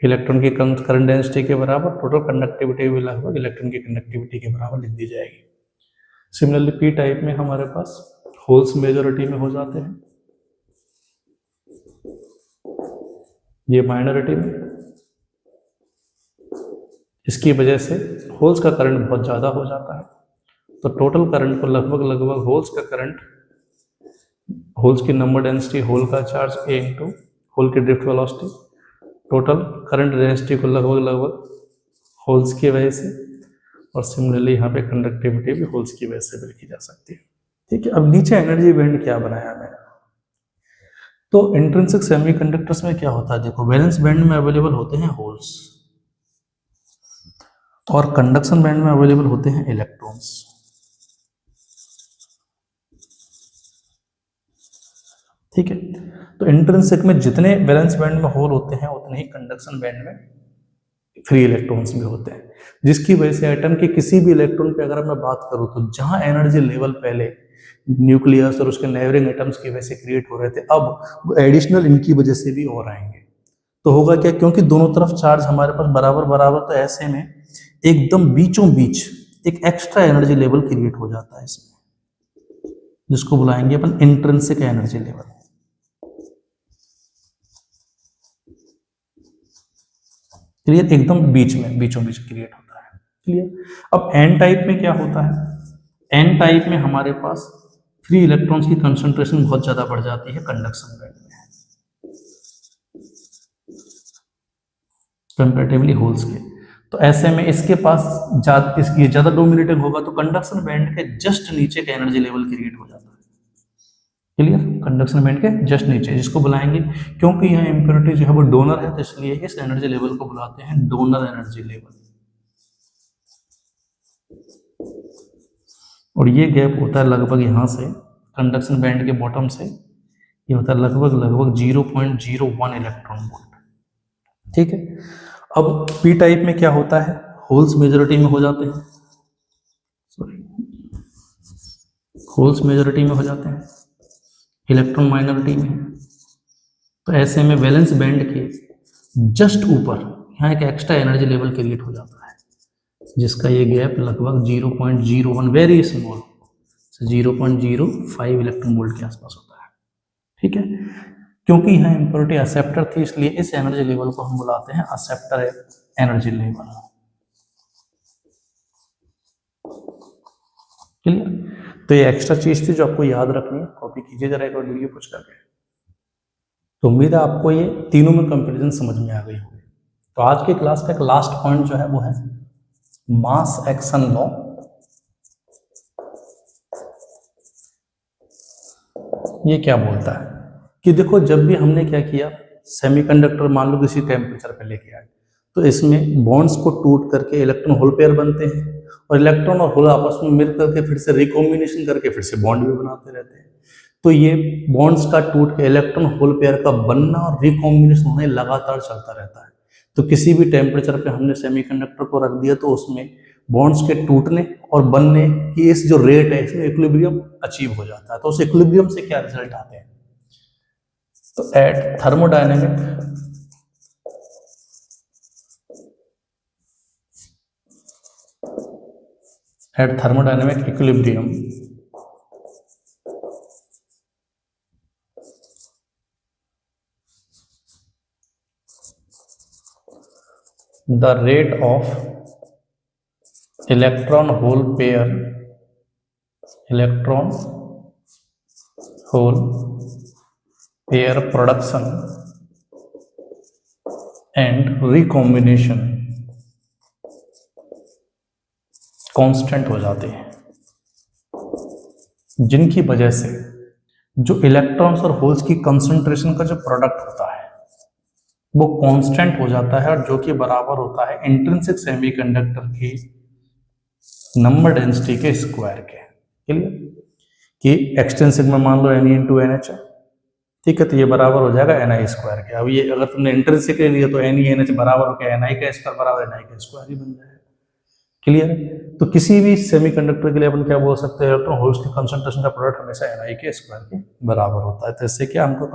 इलेक्ट्रॉन की करंट डेंसिटी के बराबर, टोटल कंडक्टिविटी भी लगभग इलेक्ट्रॉन की कंडक्टिविटी के बराबर लिख दी जाएगी। सिमिलरली पी टाइप में हमारे पास होल्स मेजॉरिटी में हो जाते हैं, ये माइनॉरिटी में। इसकी वजह से होल्स का करंट बहुत ज़्यादा हो जाता है, तो टोटल करंट को लगभग लगभग होल्स का करंट, होल्स की नंबर डेंसिटी, होल का चार्ज A इंटू होल की drift velocity, total current density को लगभग लगभग होल्स की वजह से, और सिमिलरली यहाँ पे कंडक्टिविटी भी होल्स की वजह से भी लिखी जा सकती है। ठीक है, अब नीचे एनर्जी बैंड क्या बनाया मैंने, तो इंट्रिंसिक सेमीकंडक्टर्स में क्या होता है, देखो वैलेंस बैंड में अवेलेबल होते हैं होल्स और कंडक्शन बैंड में अवेलेबल होते हैं इलेक्ट्रॉन्स। ठीक है, तो इंट्रिंसिक में जितने वैलेंस बैंड में होल होते हैं उतने ही कंडक्शन बैंड में फ्री इलेक्ट्रॉन्स भी होते हैं, जिसकी वजह से एटम के किसी भी इलेक्ट्रॉन पे अगर मैं बात करूं तो जहां एनर्जी लेवल पहले न्यूक्लियस और उसके नेबरिंग एटम्स की वजह से क्रिएट हो रहे थे, अब एडिशनल इनकी वजह से भी और आएंगे। तो होगा क्या, क्योंकि दोनों तरफ चार्ज हमारे पास बराबर बराबर, तो ऐसे में एकदम बीचों बीच एक एक्स्ट्रा एनर्जी लेवल क्रिएट हो जाता है इसमें, जिसको बुलाएंगे अपन इंट्रिंसिक एनर्जी लेवल। क्लियर, एकदम बीच में, बीचों बीच क्रिएट होता है। क्लियर। अब एन टाइप में क्या होता है, एन टाइप में हमारे पास फ्री इलेक्ट्रॉन्स की कंसंट्रेशन बहुत ज्यादा बढ़ जाती है कंडक्शन बैंड में कंपैरेटिवली होल्स के। तो ऐसे में इसके पास ज्यादा डोमिनेटिंग होगा, तो कंडक्शन बैंड के जस्ट नीचे का एनर्जी लेवल क्रिएट हो जाता है। क्लियर, कंडक्शन बैंड के जस्ट नीचे, जिसको बुलाएंगे, क्योंकि यहाँ इम्प्योरिटी जो है वो डोनर है, तो इसलिए इस एनर्जी लेवल को बुलाते हैं डोनर एनर्जी लेवल। और ये गैप होता है लगभग यहाँ से कंडक्शन बैंड के बॉटम से, ये होता है लगभग लगभग 0.01 इलेक्ट्रॉन वोल्ट। ठीक है, अब पी टाइप में क्या होता है, होल्स मेजॉरिटी में हो जाते हैं, सॉरी, होल्स मेजॉरिटी में हो जाते हैं, इलेक्ट्रॉन माइनॉरिटी में। तो ऐसे में वैलेंस बैंड के जस्ट ऊपर यहाँ एक एक्स्ट्रा एनर्जी लेवल क्रिएट हो जाता है, जिसका ये गैप लगभग 0.01, वेरी स्मॉल, 0.05 इलेक्ट्रॉन वोल्ट के आसपास होता है। ठीक है, क्योंकि यहाँ इम्प्योरिटी एक्सेप्टर थी, इसलिए इस एनर्जी लेवल को हम बुलाते हैं एक्सेप्टर एनर्जी लेवल। क्लियर, तो ये एक्स्ट्रा चीज थी जो आपको याद रखनी है, कॉपी कीजिए जरा एक बार वीडियो पूछ करके। तो उम्मीद है आपको ये तीनों में कंपैरिजन समझ में आ गई होगी। तो आज की क्लास का एक लास्ट पॉइंट जो है वो है मास एक्शन लॉ। ये क्या बोलता है कि देखो, जब भी हमने क्या किया, सेमीकंडक्टर मान लो किसी टेम्परेचर पे लेके आए, तो इसमें बॉन्ड्स को टूट करके इलेक्ट्रॉन होल पेयर बनते हैं, और इलेक्ट्रॉन और होल आपस में मिल करके फिर से रिकॉम्बिनेशन करके फिर से बॉन्ड भी बनाते रहते हैं। तो ये बॉन्ड्स का टूट के इलेक्ट्रॉन होल पेयर का बनना और रिकॉम्बिनेशन होने लगातार चलता रहता है। तो किसी भी टेम्परेचर पे हमने सेमीकंडक्टर को रख दिया, तो उसमें बॉन्ड्स के टूटने और बनने की इस जो रेट है, इसमें इक्विलिब्रियम अचीव हो जाता है। तो उस इक्विलिब्रियम से क्या रिजल्ट आते हैं, तो at thermodynamic equilibrium the rate of electron hole pair production and recombination constant हो जाते हैं, जिनकी वजह से जो इलेक्ट्रॉन्स और होल्स की कंसंट्रेशन का जो प्रोडक्ट होता है वो कांस्टेंट हो जाता है, और जो कि बराबर होता है इंट्रिंसिक सेमीकंडक्टर की नंबर डेंसिटी के स्क्वायर के। क्लियर, कि एक्सटेंसिव में मान लो Ne into NH है, ठीक है, तो ये बराबर हो जाएगा ni² के। अब ये अगर तुमने इंट्रिंसिक ले लिया तो NeNH बराबर हो गया ni का स्क्वायर बराबर ni का स्क्वायर ही बन जाएगा। क्लियर है? तो किसी भी सेमीकंडक्टर के लिए अपन क्या बोल सकते हैं, इलेक्ट्रॉन होल्स के कंसंट्रेशन का प्रोडक्ट हमेशा ni के स्क्वायर के बराबर होता है। तो इससे क्या हमको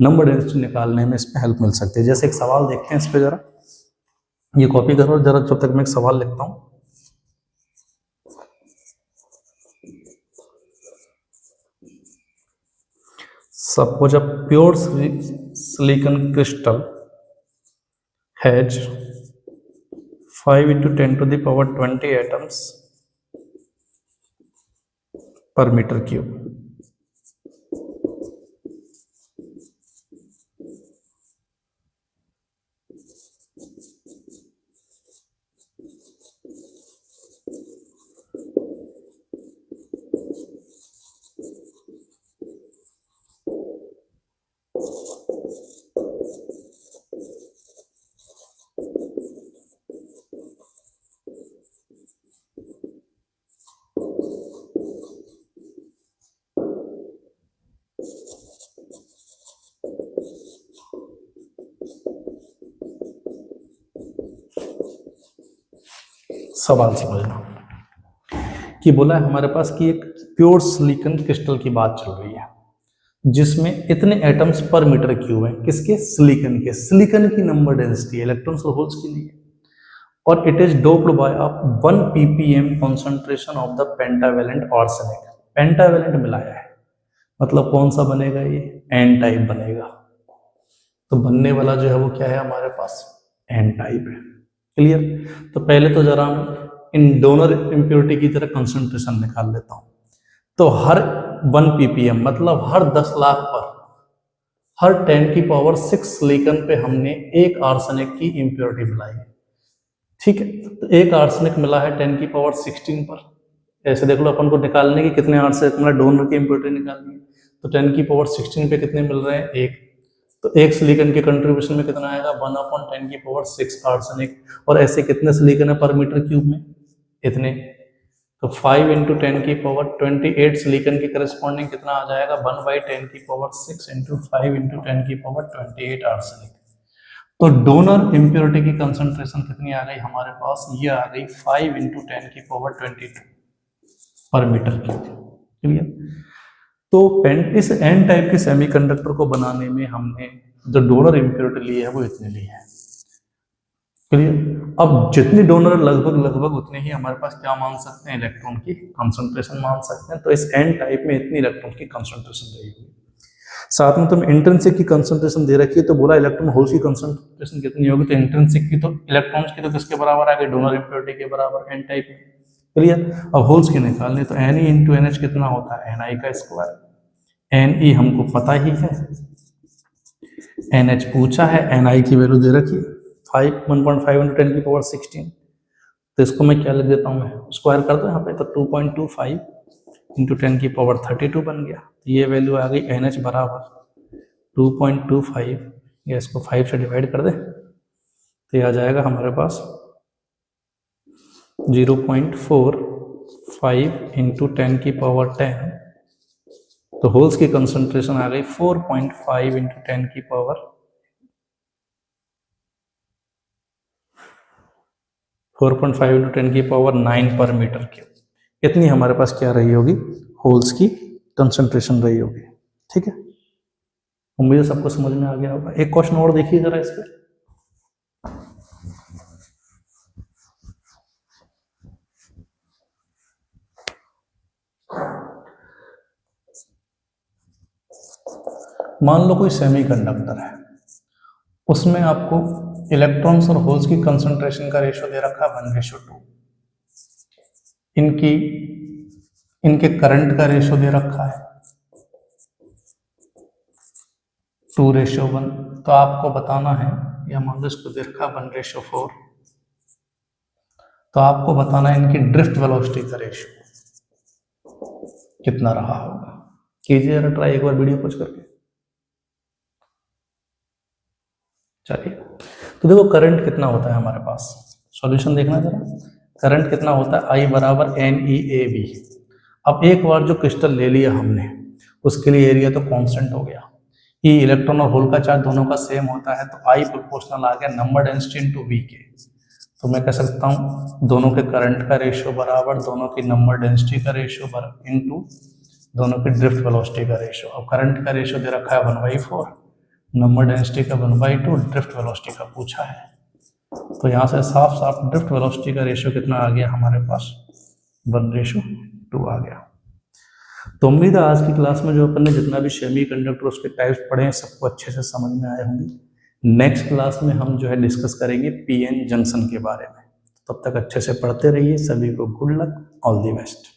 नंबर डेंसिटी निकालने में इसमें हेल्प मिल सकती है। जैसे एक सवाल देखते हैं इस पे, जरा ये कॉपी करो जरा, जब तक मैं एक सवाल लिखता हूँ। Suppose a pure silicon crystal has 5 into 10 to the power 20 atoms per meter cube. सवाल समझना कि बोला है हमारे पास कि एक प्योर सिलिकॉन क्रिस्टल की बात चल रही है जिसमें इतने एटम्स पर मीटर क्यूब हैं। किसके? सिलिकॉन के। सिलिकॉन की नंबर डेंसिटी इलेक्ट्रॉन्स और होल्स के लिए, और it is doped by 1 ppm concentration of the pentavalent arsenic. Pentavalent मिलाया है, मतलब कौन सा बनेगा? ये एन टाइप बनेगा। तो बनने वाला जो है वो क्या है हमारे पास? एन टाइप है। क्लियर? तो पहले तो जरा हम इन डोनर इम्प्योरिटी की तरह कंसंट्रेशन निकाल लेता हूं। तो हर 1 ppm मतलब हर 10 लाख पर हर 10 की पावर 6 सिलिकॉन पे हमने एक आर्सेनिक की इम्प्योरिटी मिलाई है। ठीक है, तो एक आर्सेनिक मिला है 10 की पावर 16 पर। ऐसे देख लो, अपन को निकालने की कितने आर्सेनिक मिला, डोनर की इम्प्योरिटी निकालनी है, तो 10 की पावर 16 पे कितने मिल रहे हैं? एक। तो एक सिलिकॉन के कंट्रीब्यूशन में कितना आएगा? 1/10 की पावर 6 आर्सेनिक। और ऐसे कितने सिलिकॉन है पर मीटर क्यूब में? इतने। तो 5 इंटू 10 की पावर 28 सिलिकॉन के करस्पॉन्डिंग कितना आ जाएगा? 1/10 की पावर 6 इंटू 5 इंटू 10 की पावर 28 आर्सेनिक। तो डोनर इम्प्योरिटी की कंसंट्रेशन कितनी आ गई हमारे पास? ये आ गई 5 इंटू 10 की पावर 22 पर मीटर क्यूब। क्लियर? तो इस एन टाइप के सेमीकंडक्टर को बनाने में हमने जो डोनर इम्प्योरिटी ली है वो इतनी ली है। क्लियर? अब जितनी डोनर लगभग उतने ही हमारे पास क्या मान सकते हैं? इलेक्ट्रॉन की कंसंट्रेशन मान सकते हैं। तो इस एन टाइप में इतनी इलेक्ट्रॉन की कंसंट्रेशन रहेगी। साथ में तुम इंट्रिंसिक की कंसंट्रेशन दे रखी है, तो बोला इलेक्ट्रॉन होल्स की कंसंट्रेशन कितनी होगी? तो इंट्रिंसिक की तो इलेक्ट्रॉन्स की तो किसके बराबर आ गई? डोनर इम्प्योरिटी के बराबर एन टाइप में। क्लियर? अब होल्स की निकालनी, तो N E into N H कितना होता है? एन आई का स्क्वायर। एन ई हमको पता ही है, एन एच पूछा है, एन आई की वैल्यू दे रखी 1.5 इंटू 10 की पावर 16। तो इसको मैं क्या लिख देता हूँ? मैं स्क्वायर कर दो यहाँ पे, तो 2.25 इंटू 10 की पावर 32 बन गया। तो ये वैल्यू आ गई एन एच बराबर 2.25, या इसको 5 से डिवाइड कर दे तो ये आ जाएगा हमारे पास 0.45 इंटू 10 की पावर 10। तो होल्स की कंसंट्रेशन आ गई 4.5 इंटू 10 की पावर 4.5 इंटू 10 की पावर 9 पर मीटर क्यूब। इतनी हमारे पास क्या रही होगी? होल्स की कंसंट्रेशन रही होगी। ठीक है, उम्मीद है सबको समझ में आ गया होगा। एक क्वेश्चन और देखिए जरा इस पे। मान लो कोई सेमीकंडक्टर है, उसमें आपको इलेक्ट्रॉन्स और होल्स की कंसंट्रेशन का रेशियो दे रखा है 1:2। इनके करंट का रेशियो दे रखा है 2:1। तो आपको बताना है, या मान लो इसको दे रखा 1:4, तो आपको बताना है इनकी ड्रिफ्ट वेलोसिटी का रेशियो कितना रहा होगा। कीजिए जरा ट्राई एक बार वीडियो पॉज करके। चलिए, तो देखो करंट कितना होता है हमारे पास, सॉल्यूशन देखना जरा। करंट कितना होता है? I बराबर NeAV। अब एक बार जो क्रिस्टल ले लिया हमने, उसके लिए एरिया तो कांस्टेंट हो गया। ई इलेक्ट्रॉन और होल का चार्ज दोनों का सेम होता है, तो आई प्रोपोर्शनल आ गया नंबर डेंसिटी इनटू वी के। तो मैं कह सकता हूँ दोनों के करंट का रेशियो बराबर दोनों की नंबर डेंसिटी का रेशियो बराबर इनटू दोनों की ड्रिफ्ट वेलोसिटी का रेशियो। अब करंट का रेशियो दे रखा है 1/4, नंबर डेंसिटी का 1/2, ड्रिफ्ट वेलोसिटी का पूछा है। तो यहाँ से साफ साफ ड्रिफ्ट वेलोसिटी का रेशियो कितना आ गया हमारे पास, 1:2 आ गया। तो उम्मीद है आज की क्लास में जो अपन ने जितना भी सेमी कंडक्टर उसके टाइप्स पढ़े हैं सबको अच्छे से समझ में आए होंगे। नेक्स्ट क्लास में हम जो है डिस्कस करेंगे पीएन जंक्शन के बारे में। तब तक अच्छे से पढ़ते रहिए। सभी को good luck, all the best.